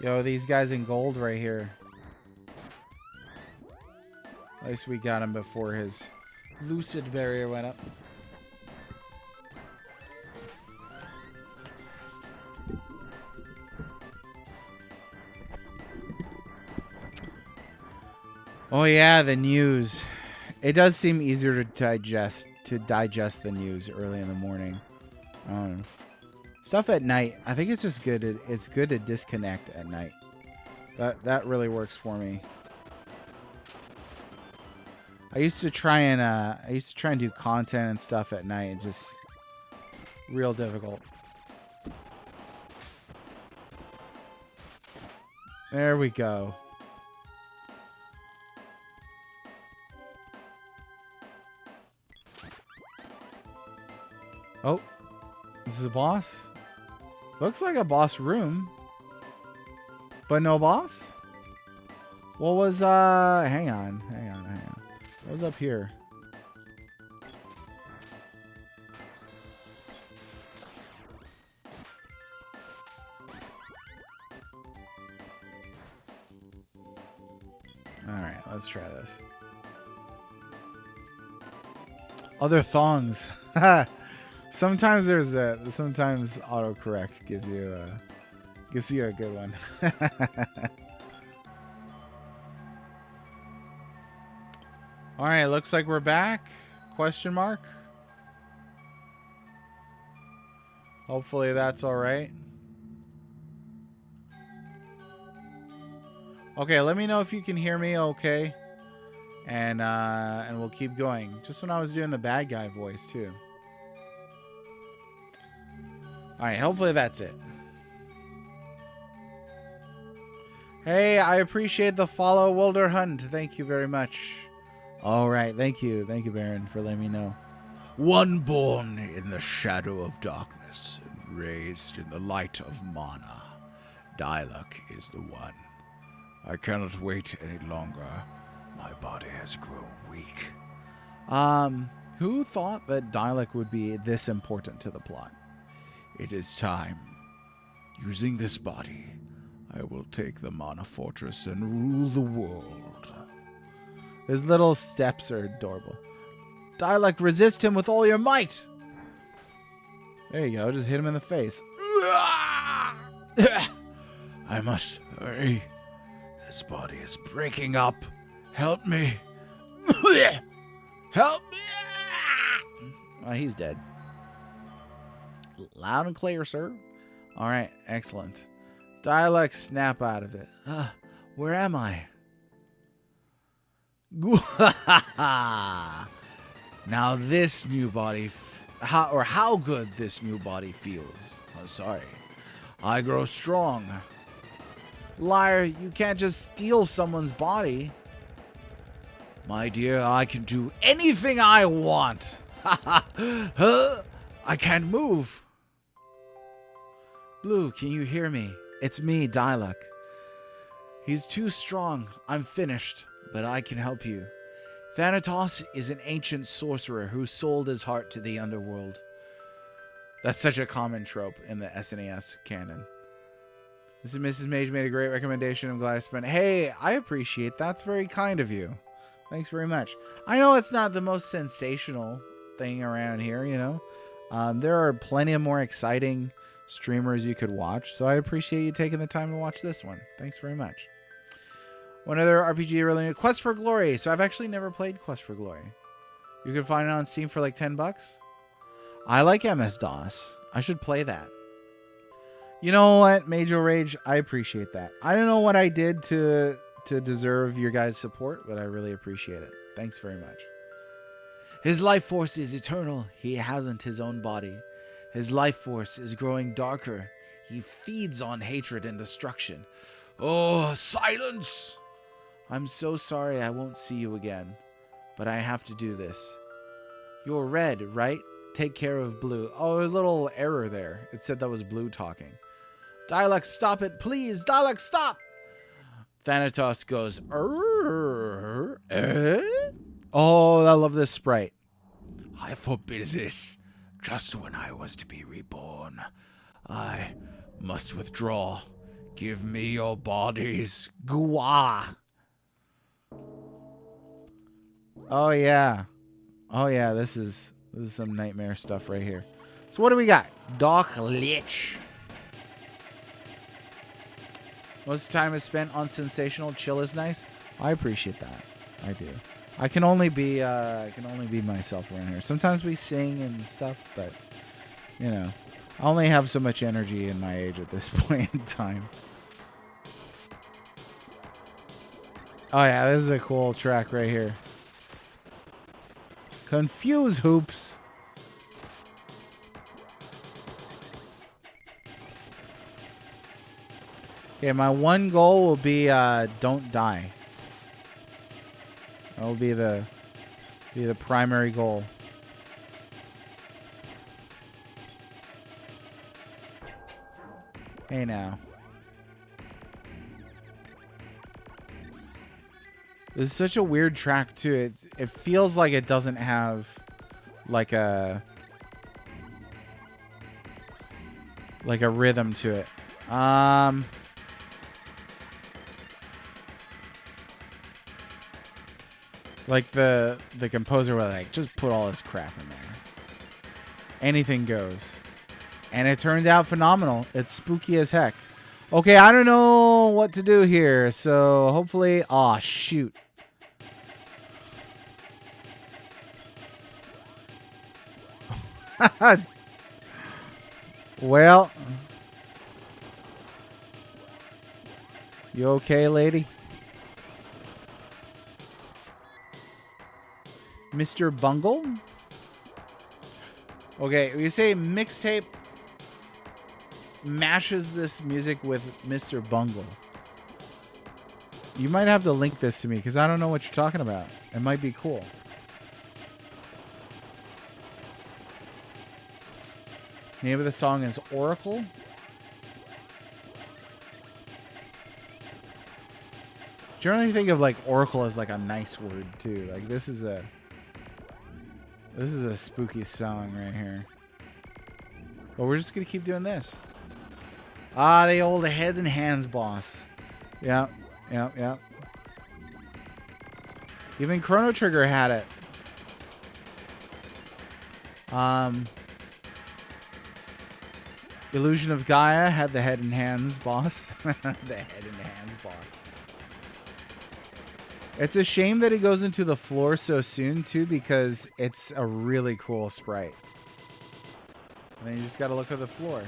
Yo, these guys in gold right here. At least we got him before his lucid barrier went up. Oh yeah, the news. It does seem easier to digest the news early in the morning. Stuff at night, I think it's just good. It's good to disconnect at night. That really works for me. I used to try and do content and stuff at night. It's just real difficult. There we go. Oh, this is a boss. Looks like a boss room, but no boss. What was hang on. What was up here? All right, let's try this. Other thongs. Sometimes sometimes autocorrect gives you a good one. All right, looks like we're back. Question mark. Hopefully that's all right. Okay, let me know if you can hear me okay. And we'll keep going. Just when I was doing the bad guy voice too. All right, hopefully that's it. Hey, I appreciate the follow, Wilder Hunt. Thank you very much. All right, thank you, Baron, for letting me know. One born in the shadow of darkness and raised in the light of mana. Dialog is the one. I cannot wait any longer. My body has grown weak. Who thought that Dialog would be this important to the plot? It is time. Using this body, I will take the Mana Fortress and rule the world. His little steps are adorable. Dialect, resist him with all your might. There you go. Just hit him in the face. I must hurry. His body is breaking up. Help me. Help me. Oh, he's dead. Loud and clear, sir. All right, excellent. Dialect, snap out of it. Where am I? Now this new body, how good this new body feels. Oh, sorry. I grow strong. Liar, you can't just steal someone's body. My dear, I can do anything I want. I can't move. Blue, can you hear me? It's me, Dialect. He's too strong. I'm finished, but I can help you. Thanatos is an ancient sorcerer who sold his heart to the underworld. That's such a common trope in the SNES canon. Mrs. and Mrs. Mage made a great recommendation. I'm glad I spent. Hey, I appreciate that. That's very kind of you. Thanks very much. I know it's not the most sensational thing around here, you know. There are plenty of more exciting streamers you could watch, so I appreciate you taking the time to watch this one. Thanks very much. One other RPG really new, Quest for Glory. So I've actually never played Quest for Glory. You can find it on Steam for like $10. I like MS-DOS. I should play that. You know what, Major Rage? I appreciate that. I don't know what I did to deserve your guys' support, but I really appreciate it. Thanks very much. His life force is eternal. He hasn't his own body. His life force is growing darker. He feeds on hatred and destruction. Oh, silence! I'm so sorry I won't see you again, but I have to do this. You're red, right? Take care of Blue. Oh, there's a little error there. It said that was Blue talking. Dialect, stop it, please. Dialect, stop! Thanatos goes, Oh, I love this sprite. I forbid this. Just when I was to be reborn, I must withdraw. Give me your bodies. Gua. Oh yeah. Oh yeah, this is some nightmare stuff right here. So what do we got? Doc Lich. Most of the time is spent on sensational. Chill is nice. I appreciate that. I do. I can only be myself around here. Sometimes we sing and stuff, but you know, I only have so much energy in my age at this point in time. Oh yeah, this is a cool track right here. Confuse hoops. Okay, my one goal will be don't die. That will be the primary goal. Hey now. This is such a weird track too. It feels like it doesn't have like a rhythm to it. Like the composer was like, just put all this crap in there. Anything goes. And it turned out phenomenal. It's spooky as heck. Okay, I don't know what to do here. So hopefully... Aw, shoot. Well. You okay, lady? Mr. Bungle? Okay, you say mixtape mashes this music with Mr. Bungle. You might have to link this to me because I don't know what you're talking about. It might be cool. Name of the song is Oracle. Generally think of like Oracle as like a nice word too. Like this is a spooky song right here. But we're just gonna keep doing this. Ah, the old head and hands boss. Yep. Even Chrono Trigger had it. Illusion of Gaia had the head and hands boss. The head and hands boss. It's a shame that he goes into the floor so soon, too, because it's a really cool sprite. And then you just got to look at the floor.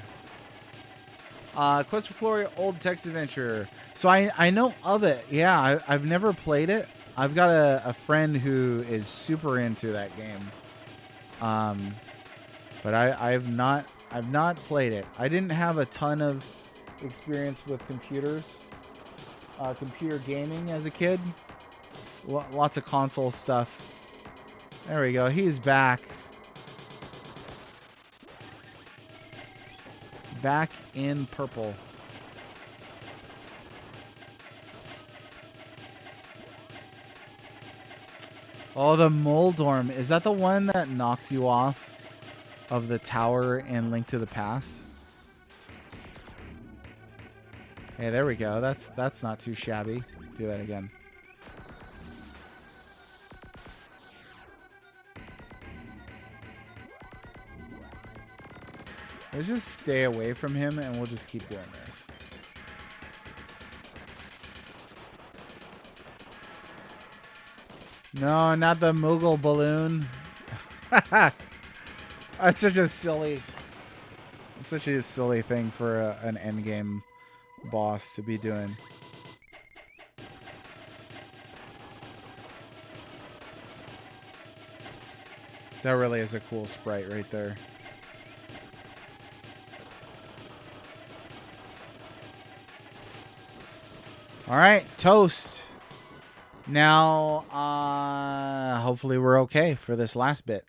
Quest for Glory, old text adventure. So I know of it. Yeah, I've never played it. I've got a friend who is super into that game. But I've not played it. I didn't have a ton of experience with computers, computer gaming as a kid. Lots of console stuff. There we go. He's back. Back in purple. Oh, the Moldorm. Is that the one that knocks you off of the tower in Link to the Past? Hey, there we go. That's not too shabby. Do that again. Let's just stay away from him and we'll just keep doing this. No, not the Moogle balloon. That's such a silly thing for an endgame boss to be doing. That really is a cool sprite right there. All right, toast. Now, hopefully we're okay for this last bit.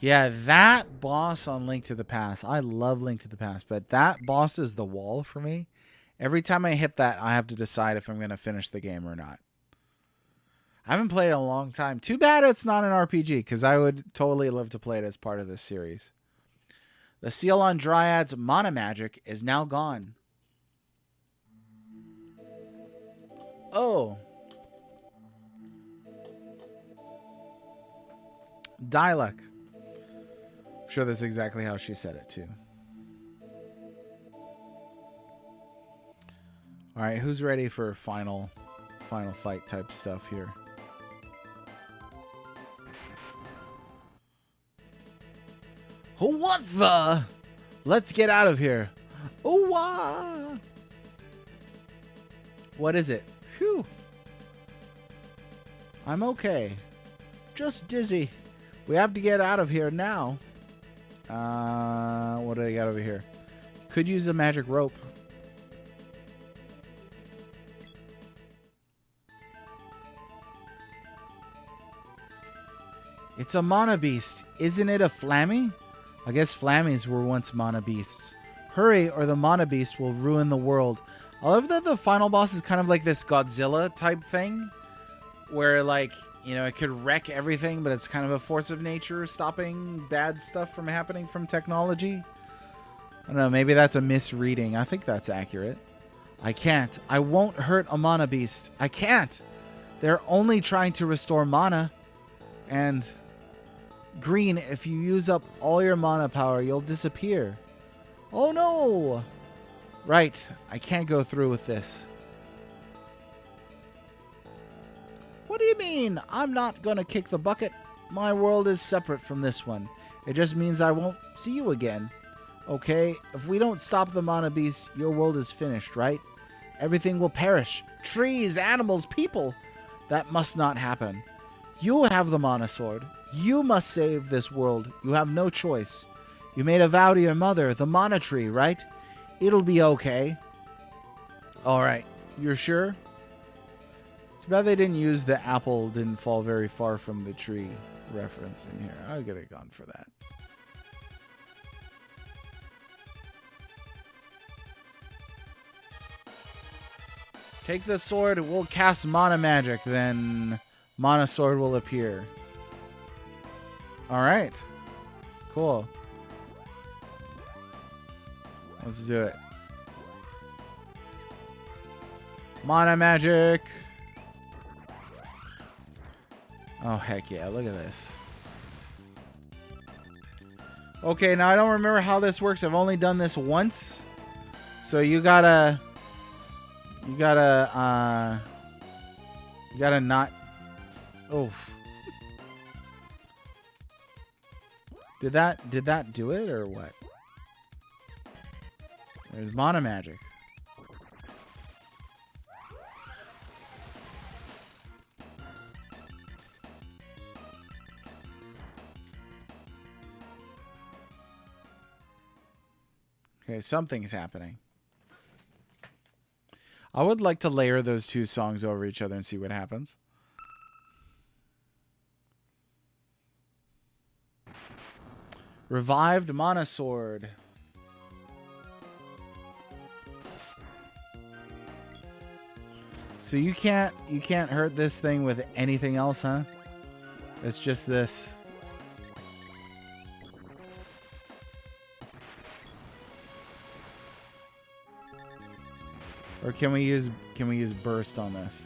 Yeah, that boss on Link to the Past. I love Link to the Past, but that boss is the wall for me. Every time I hit that, I have to decide if I'm going to finish the game or not. I haven't played it in a long time. Too bad it's not an RPG, because I would totally love to play it as part of this series. The seal on Dryad's mana magic is now gone. Oh. Dialect. I'm sure that's exactly how she said it too. All right, who's ready for final fight type stuff here? What the? Let's get out of here. Oh, wow. What is it? Phew. I'm okay. Just dizzy. We have to get out of here now. What do they got over here? Could use a magic rope. It's a mana beast. Isn't it a Flammy? I guess Flammies were once mana beasts. Hurry, or the mana beast will ruin the world. I love that the final boss is kind of like this Godzilla type thing, where, like, you know, it could wreck everything, but it's kind of a force of nature stopping bad stuff from happening from technology. I don't know, maybe that's a misreading. I think that's accurate. I can't. I won't hurt a mana beast. I can't. They're only trying to restore mana. And green, if you use up all your mana power, you'll disappear. Oh no! Right, I can't go through with this. What do you mean? I'm not gonna kick the bucket. My world is separate from this one. It just means I won't see you again. Okay, if we don't stop the mana beast, your world is finished, right? Everything will perish. Trees, animals, people. That must not happen. You have the mana sword. You must save this world. You have no choice. You made a vow to your mother, the mana tree, right? It'll be okay. Alright, you're sure? Too bad they didn't use the apple didn't fall very far from the tree reference in here. I could have gone for that. Take the sword, we'll cast mana magic, then mana sword will appear. Alright. Cool. Let's do it. Mana magic. Oh, heck yeah. Look at this. Okay, now I don't remember how this works. I've only done this once. So you gotta not... Oh. Did that do it or what? There's mana magic. Okay, something's happening. I would like to layer those two songs over each other and see what happens. Revived Mana Sword. So you can't hurt this thing with anything else, huh? It's just this. Or can we use burst on this?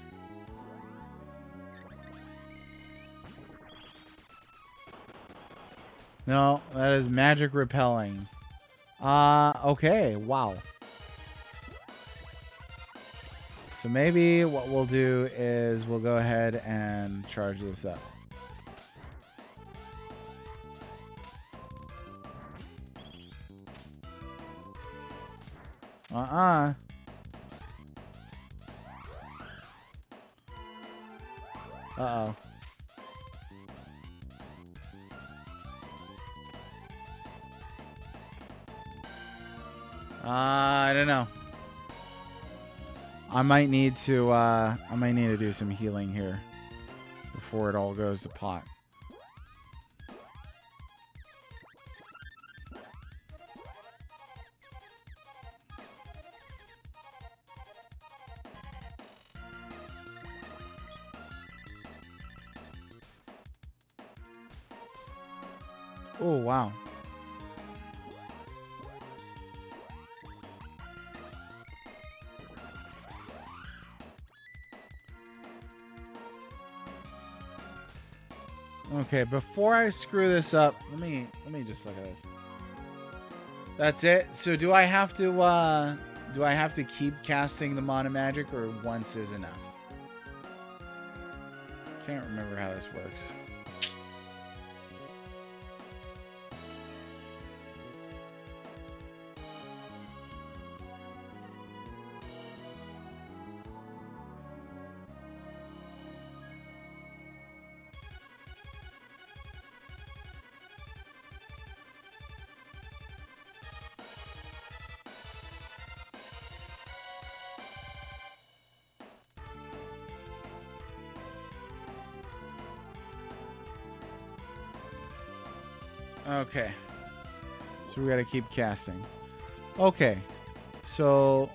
No, that is magic repelling. Okay, wow. So maybe what we'll do is we'll go ahead and charge this up. Uh-uh. Uh-oh. I don't know. I might need to do some healing here before it all goes to pot. Oh, wow. Okay, before I screw this up, let me just look at this. That's it. So do I have to keep casting the mana magic, or once is enough? Can't remember how this works. Okay. So we gotta keep casting. Okay. So...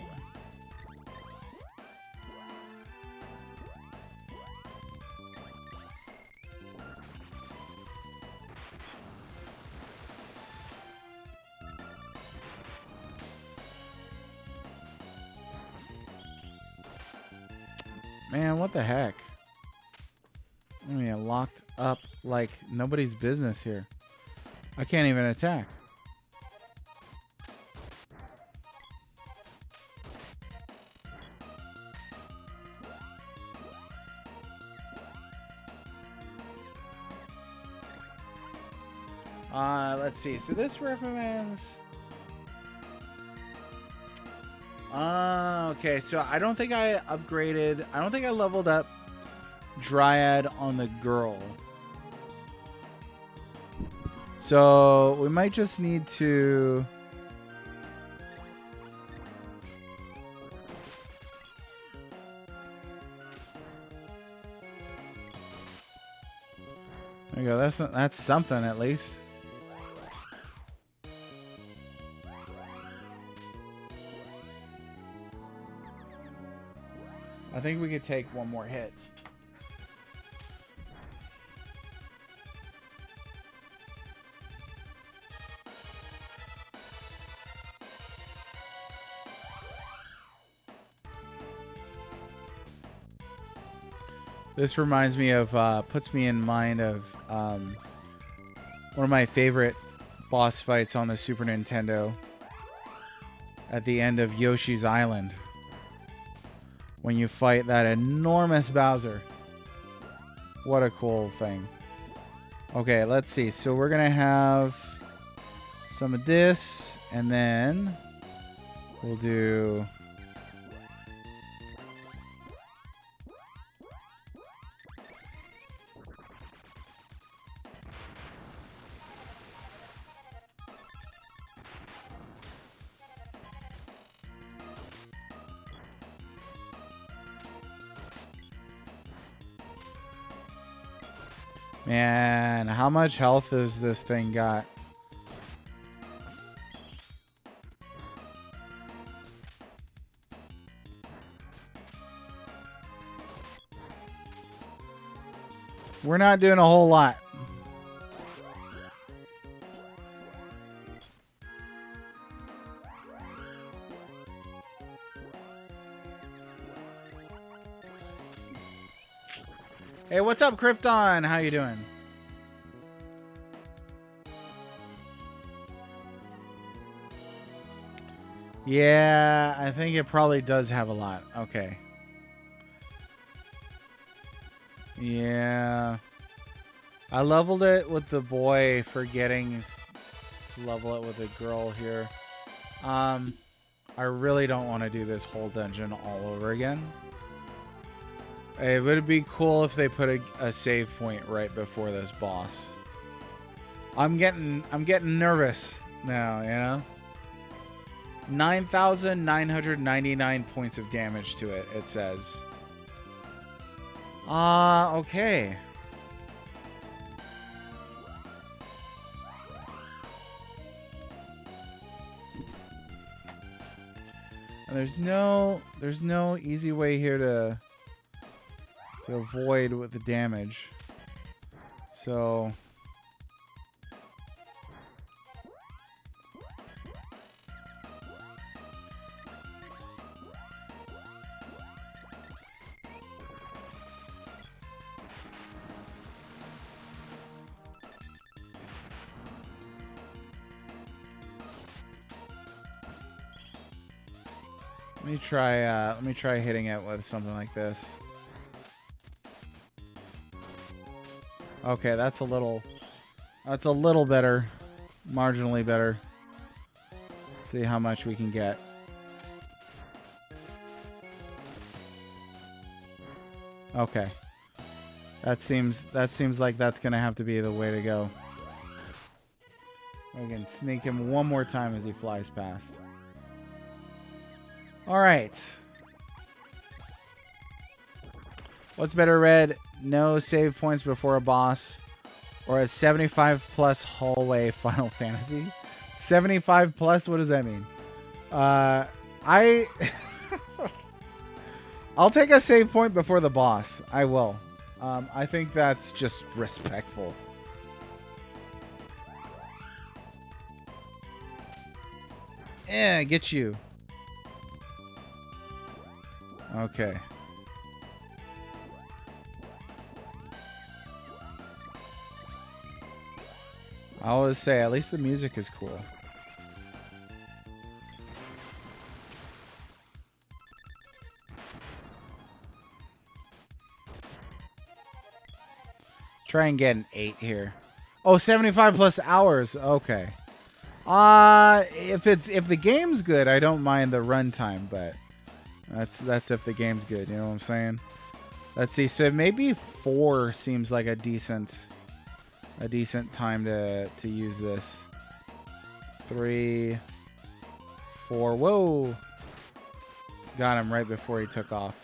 Man, what the heck? I mean, locked up like nobody's business here. I can't even attack. Let's see. So this recommends... okay, so I don't think I upgraded... I don't think I leveled up Dryad on the girl. So we might just need to... There you go. That's something at least. I think we could take one more hit. This reminds me of, puts me in mind of one of my favorite boss fights on the Super Nintendo at the end of Yoshi's Island. When you fight that enormous Bowser. What a cool thing. Okay, let's see. So we're going to have some of this, and then we'll do... Man, how much health has this thing got? We're not doing a whole lot. Hey, what's up, Krypton? How you doing? Yeah, I think it probably does have a lot. Okay. Yeah. I leveled it with the boy, forgetting to level it with a girl here. I really don't want to do this whole dungeon all over again. It would be cool if they put a save point right before this boss. I'm getting nervous now, you know? 9,999 points of damage to it, it says. Okay. And there's no easy way here to avoid with the damage. So let me try hitting it with something like this. Okay, that's a little better. Marginally better. See how much we can get. Okay. That seems like that's gonna have to be the way to go. We can sneak him one more time as he flies past. Alright. What's better, Red? No save points before a boss, or a 75 plus hallway Final Fantasy? 75 plus? What does that mean? I'll take a save point before the boss. I will. I think that's just respectful. Yeah, get you. Okay. I always say, at least the music is cool. Try and get an 8 here. Oh, 75 plus hours. Okay. If the game's good, I don't mind the runtime, but that's if the game's good, you know what I'm saying? Let's see. So maybe 4 seems like a decent time to use this. 3, 4. Whoa. Got him right before he took off.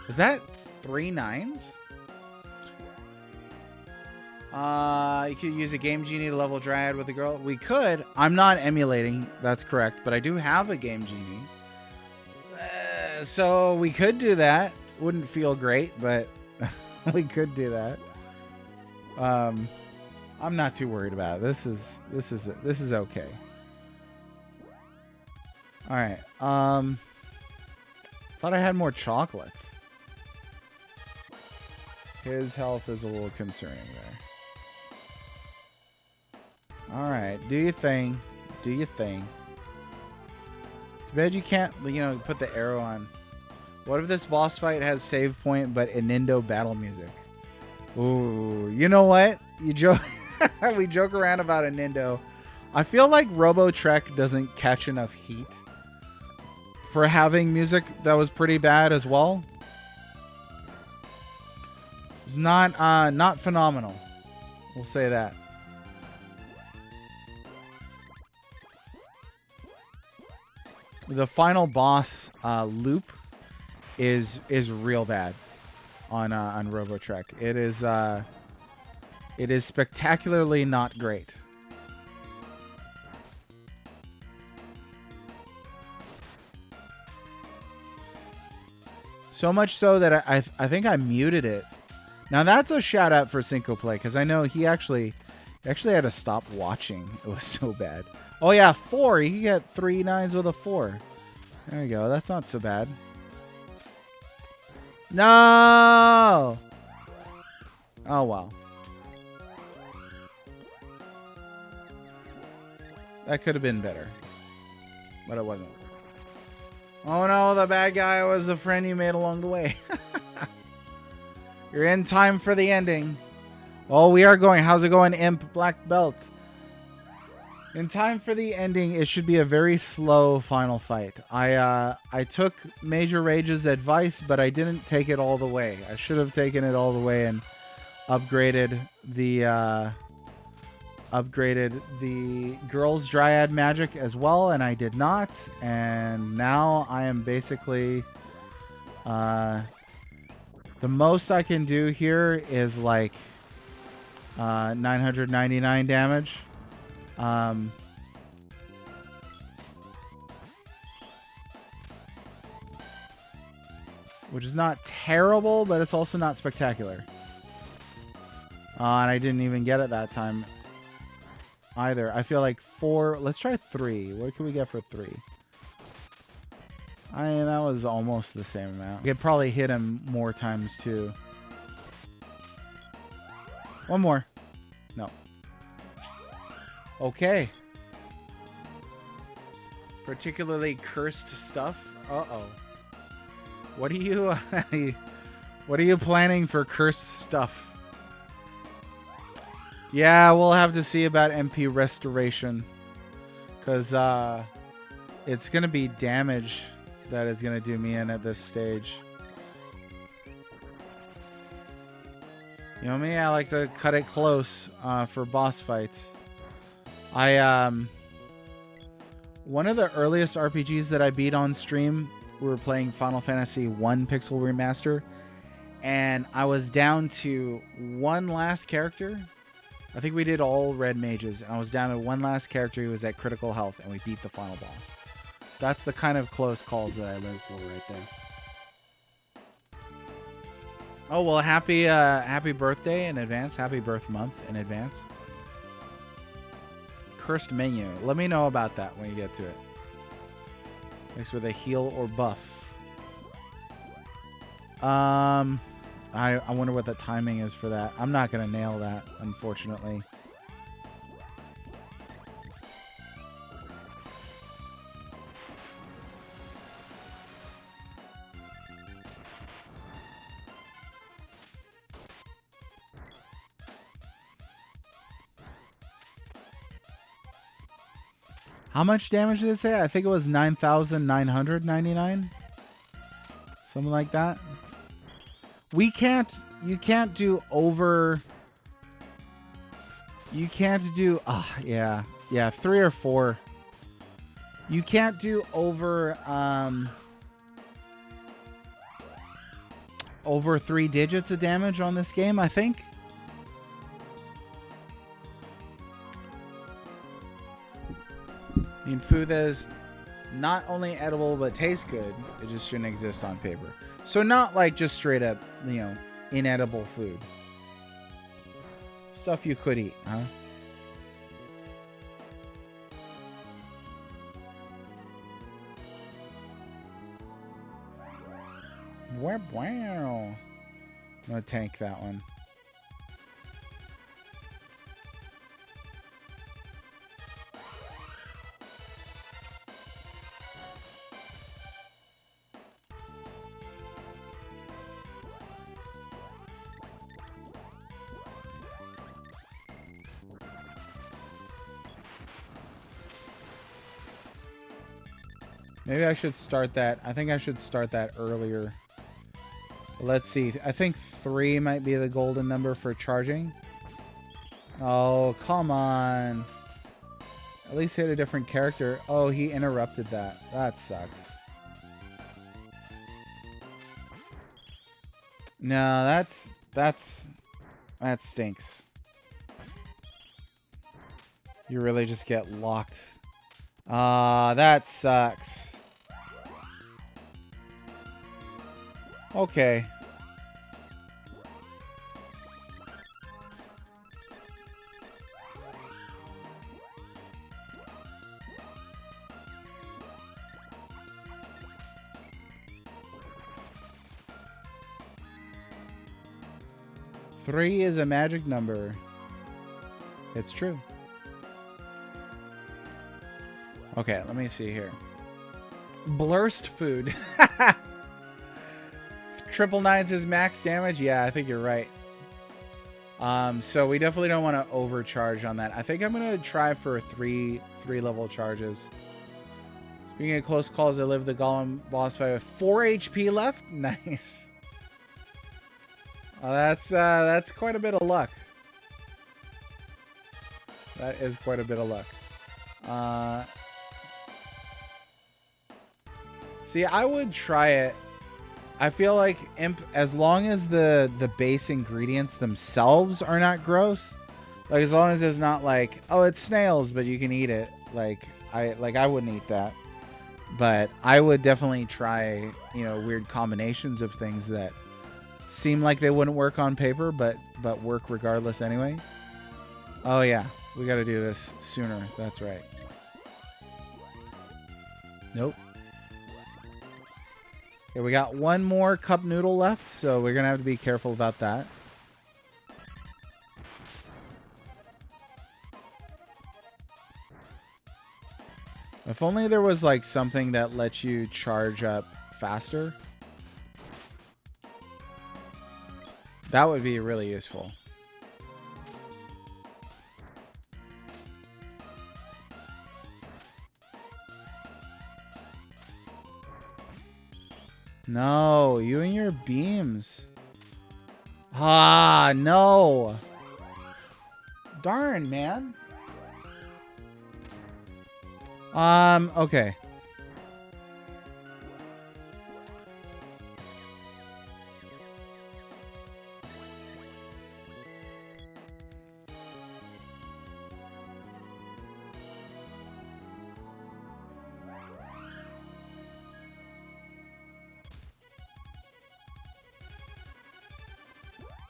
Is that 3 9s? You could use a Game Genie to level Dryad with a girl. We could. I'm not emulating. That's correct. But I do have a Game Genie. So we could do that. Wouldn't feel great, but we could do that. I'm not too worried about it. This is okay. All right. Thought I had more chocolates. His health is a little concerning there. Alright, do your thing. Do your thing. Too bad you can't, put the arrow on. What if this boss fight has save point but Inindo battle music? Ooh, you know what? You joke. We joke around about Inindo. I feel like Robo Trek doesn't catch enough heat for having music that was pretty bad as well. It's not phenomenal. We'll say that. The final boss loop is real bad on Robotrek. It is spectacularly not great. So much so that I think I muted it. Now that's a shout out for Cinco Play, because I know he actually had to stop watching. It was so bad. Oh yeah, 4. He got 3 9s with a 4. There you go. That's not so bad. No! Oh well. That could have been better. But it wasn't. Oh no, the bad guy was the friend you made along the way. You're in time for the ending. Oh, we are going. How's it going, Imp Black Belt? In time for the ending, it should be a very slow final fight. I took Major Rage's advice, but I didn't take it all the way. I should have taken it all the way and upgraded the girl's Dryad magic as well, and I did not. And now I am basically the most I can do here is like 999 damage. Which is not terrible, but it's also not spectacular. And I didn't even get it that time either. I feel like 4. Let's try 3. What can we get for 3? I mean, that was almost the same amount. We could probably hit him more times too. One more. No. Okay. Particularly cursed stuff. Uh-oh. What are you what are you planning for cursed stuff? Yeah, we'll have to see about MP restoration, cuz it's going to be damage that is going to do me in at this stage. You know me, I like to cut it close for boss fights. One of the earliest RPGs that I beat on stream, we were playing Final Fantasy 1 Pixel Remaster, and I was down to one last character. I think we did all red mages, and I was down to one last character who was at critical health, and we beat the final boss. That's the kind of close calls that I live for right there. Oh, well, happy birthday in advance. Happy birth month in advance. Cursed menu. Let me know about that when you get to it. Mixed with a heal or buff. I wonder what the timing is for that. I'm not going to nail that, unfortunately. How much damage did it say? I think it was 9,999. Something like that. You can't do over. You can't do, yeah, 3 or 4. You can't do over 3 digits of damage on this game, I think. I mean, food that is not only edible but tastes good, it just shouldn't exist on paper. So not like just straight up, inedible food. Stuff you could eat, huh? Wow. I'm gonna tank that one. Maybe I should start that. I think I should start that earlier. Let's see. I think 3 might be the golden number for charging. Oh, come on. At least hit a different character. Oh, he interrupted that. That sucks. No, that stinks. You really just get locked. That sucks. Okay. Three is a magic number. It's true. Okay, let me see here. Blurst food. 999's is max damage? Yeah, I think you're right. So we definitely don't want to overcharge on that. I think I'm going to try for three level charges. Speaking of close calls, I lived the Golem boss fight with 4 HP left. Nice. That's quite a bit of luck. That is quite a bit of luck. See, I would try it. I feel like Imp, as long as the base ingredients themselves are not gross, like as long as it's not like, oh, it's snails, but you can eat it. I wouldn't eat that. But I would definitely try, weird combinations of things that seem like they wouldn't work on paper, but work regardless anyway. Oh yeah, we got to do this sooner. That's right. Nope. Okay, we got one more cup noodle left, so we're gonna have to be careful about that. If only there was like something that lets you charge up faster. That would be really useful. No, you and your beams. Ah, no. Darn, man. Okay.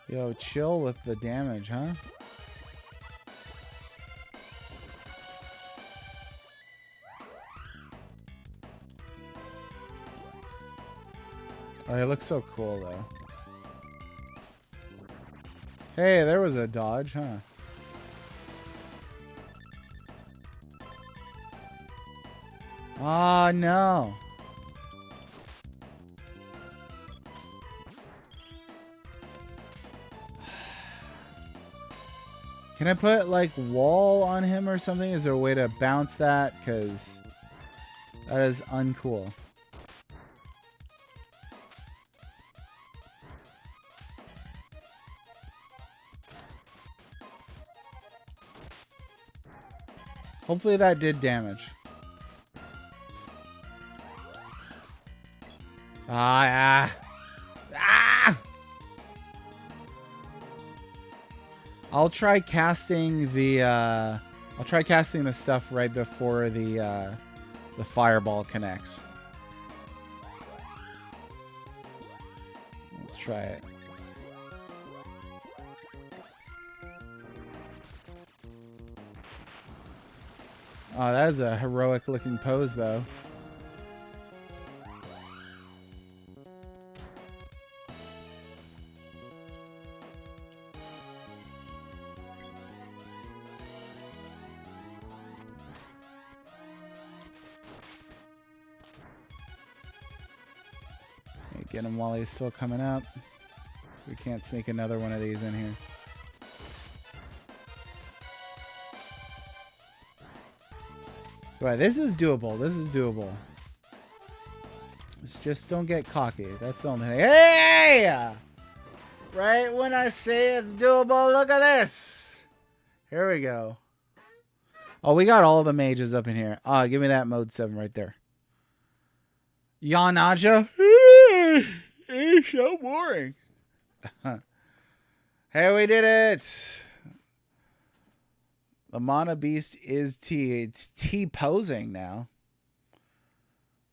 Yo, chill with the damage, huh? Oh, it looks so cool, though. Hey, there was a dodge, huh? Oh, no. Can I put, like, wall on him or something? Is there a way to bounce that? Because that is uncool. Hopefully that did damage. Ah! I'll try casting the stuff right before the fireball connects. Let's try it. Oh, that is a heroic looking pose, though. Get him while he's still coming up. We can't sneak another one of these in here. Right, this is doable. This is doable. Just don't get cocky. That's the only thing. Hey! Right when I say it's doable, look at this. Here we go. Oh, we got all the mages up in here. Ah, give me that mode 7 right there. Yanaja. It's so boring. Hey, we did it. The Mana Beast is It's T-posing now.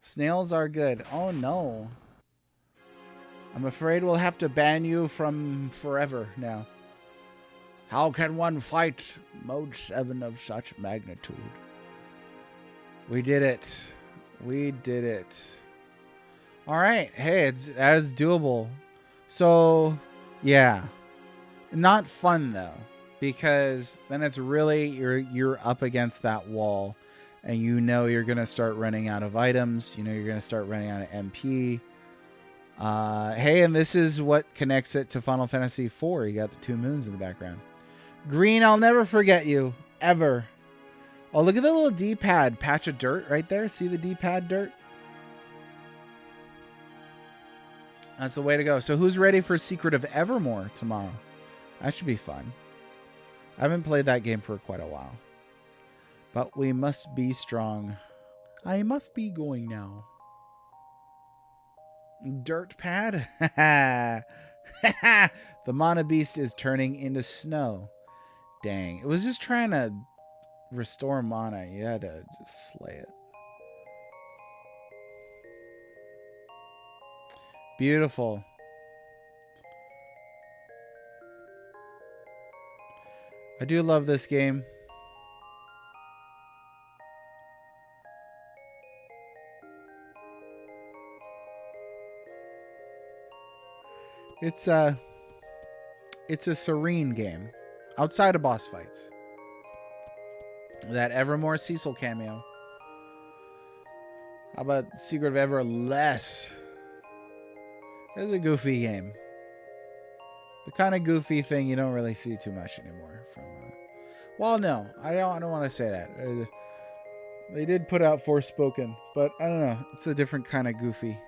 Snails are good. Oh, no. I'm afraid we'll have to ban you from forever now. How can one fight mode 7 of such magnitude? We did it. We did it. All right. Hey, it's as doable. So, yeah. Not fun, though. Because then it's really, you're up against that wall. And you know you're going to start running out of items. You know you're going to start running out of MP. Hey, and this is what connects it to Final Fantasy IV. You got the 2 moons in the background. Green, I'll never forget you. Ever. Oh, look at the little D-pad patch of dirt right there. See the D-pad dirt? That's the way to go. So who's ready for Secret of Evermore tomorrow? That should be fun. I haven't played that game for quite a while. But we must be strong. I must be going now. Dirt pad? The Mana Beast is turning into snow. Dang. It was just trying to restore mana. You had to just slay it. Beautiful. I do love this game. It's a serene game. Outside of boss fights. That Evermore Cecil cameo. How about Secret of Everless? It's a goofy game. The kind of goofy thing you don't really see too much anymore from well, no. I don't want to say that. They did put out Forspoken, but I don't know. It's a different kind of goofy.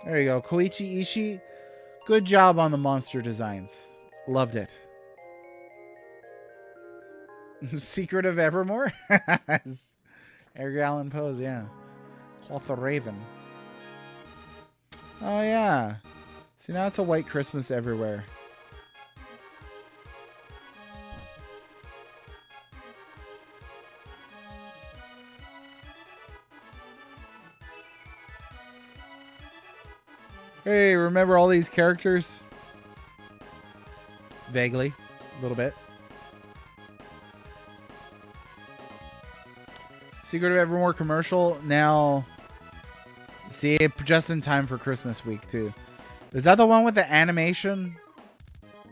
There you go. Koichi Ishii. Good job on the monster designs. Loved it. Secret of Evermore? Edgar Allan Poe's, yeah. Cloth the Raven. Oh, yeah. See, now it's a white Christmas everywhere. Hey, remember all these characters? Vaguely. A little bit. Secret of Evermore commercial. Now, see, just in time for Christmas week, too. Is that the one with the animation?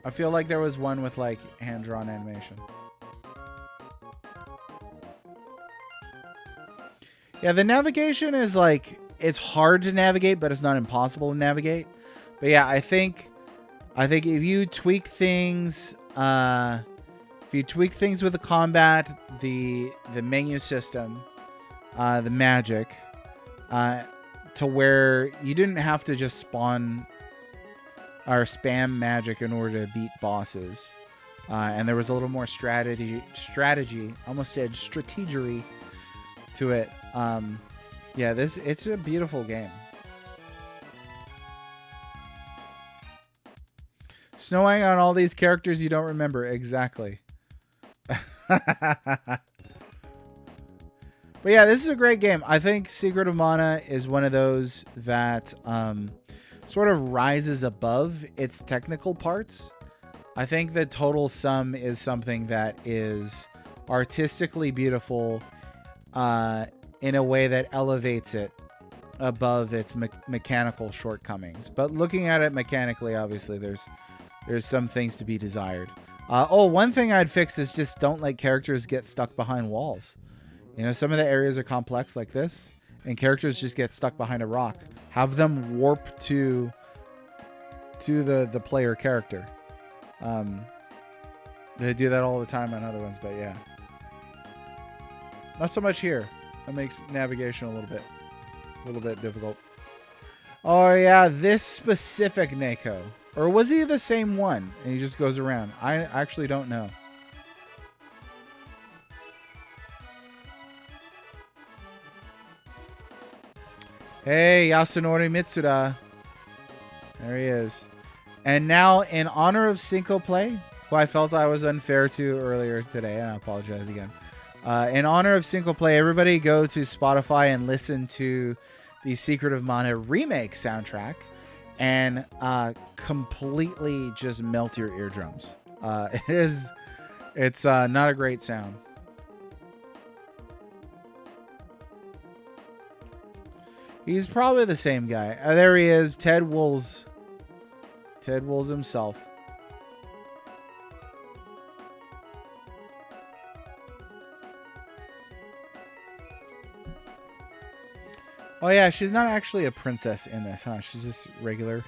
I feel like there was one with, like, hand-drawn animation. Yeah, the navigation is, like... It's hard to navigate, but it's not impossible to navigate. But yeah, I think if you tweak things, with the combat, the menu system, the magic, to where you didn't have to just spawn or spam magic in order to beat bosses, and there was a little more strategy, almost said strategery to it. Yeah, it's a beautiful game. Snowing on all these characters you don't remember. Exactly. But yeah, this is a great game. I think Secret of Mana is one of those that sort of rises above its technical parts. I think the total sum is something that is artistically beautiful, in a way that elevates it above its mechanical shortcomings. But looking at it mechanically, obviously, there's some things to be desired. One thing I'd fix is just don't let characters get stuck behind walls. You know, some of the areas are complex like this, and characters just get stuck behind a rock. Have them warp to the player character. They do that all the time on other ones, but yeah. Not so much here. That makes navigation a little bit difficult. Oh yeah, this specific Neko. Or was he the same one? And he just goes around. I actually don't know. Hey, Yasunori Mitsuda. There he is. And now, in honor of Cinco Play, who I felt I was unfair to earlier today, and I apologize again. In honor of Cinco Play, everybody go to Spotify and listen to the Secret of Mana remake soundtrack and completely just melt your eardrums. It's not a great sound. He's probably the same guy. There he is, Ted Wool's. Ted Wool's himself. Oh yeah, she's not actually a princess in this, huh? She's just regular.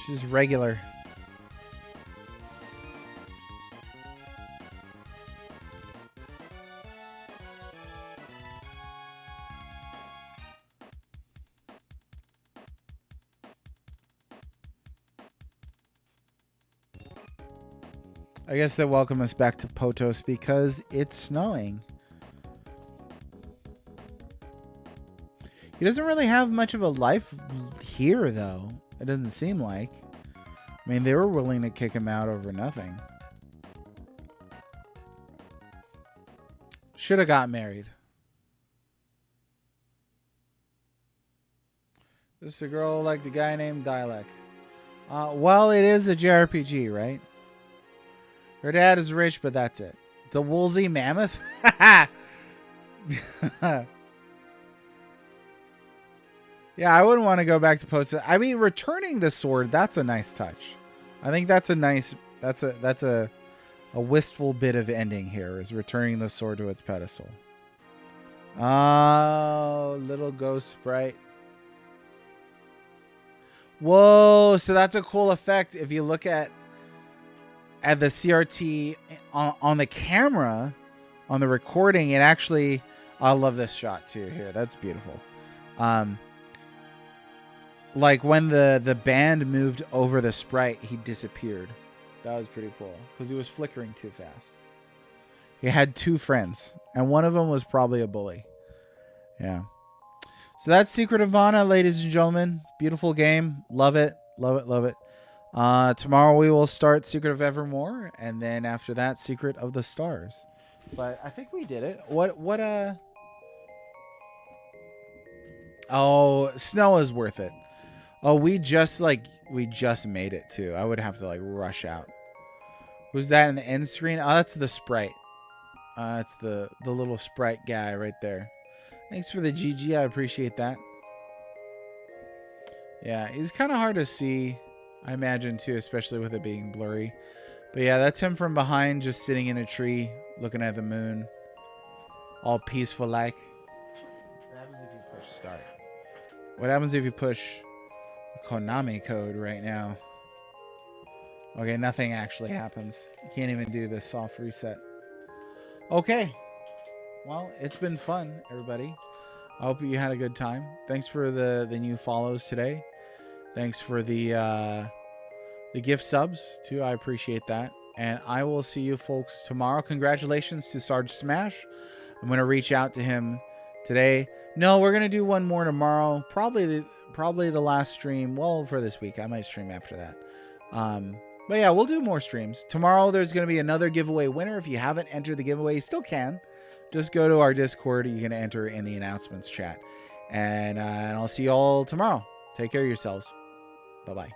She's regular. I guess they welcome us back to Potos because it's snowing. He doesn't really have much of a life here, though. It doesn't seem like. I mean, they were willing to kick him out over nothing. Should have got married. This is a girl like the guy named Dialect. Well, it is a JRPG, right? Her dad is rich, but that's it. The Woolsey Mammoth? Yeah, I wouldn't want to go back to post. I mean, returning the sword, that's a nice touch. I think that's a nice, that's a wistful bit of ending here, is returning the sword to its pedestal. Oh, little ghost sprite. Whoa, so that's a cool effect. If you look at the CRT on the camera, on the recording, it actually, I love this shot too here. That's beautiful. Like when the band moved over the sprite, he disappeared. That was pretty cool because he was flickering too fast. He had two friends, and one of them was probably a bully. Yeah. So that's Secret of Mana, ladies and gentlemen. Beautiful game. Love it. Love it. Love it. Tomorrow we will start Secret of Evermore, and then after that, Secret of the Stars. But I think we did it. Oh, snow is worth it. Oh, we just made it too. I would have to like rush out. Who's that in the end screen? Oh, that's the sprite. It's the little sprite guy right there. Thanks for the GG. I appreciate that. Yeah, he's kind of hard to see, I imagine too, especially with it being blurry. But yeah, that's him from behind, just sitting in a tree, looking at the moon, all peaceful like. What happens if you push start? What happens if you push Konami code right now? Okay, nothing actually happens. You can't even do the soft reset. Okay. Well, it's been fun, everybody. I hope you had a good time. Thanks for the new follows today. Thanks for the gift subs, too. I appreciate that. And I will see you folks tomorrow. Congratulations to Sarge Smash. I'm going to reach out to him today. No, we're going to do one more tomorrow. Probably the last stream. Well, for this week. I might stream after that. But yeah, we'll do more streams. Tomorrow there's going to be another giveaway winner. If you haven't entered the giveaway, you still can. Just go to our Discord. You can enter in the announcements chat. And I'll see you all tomorrow. Take care of yourselves. Bye-bye.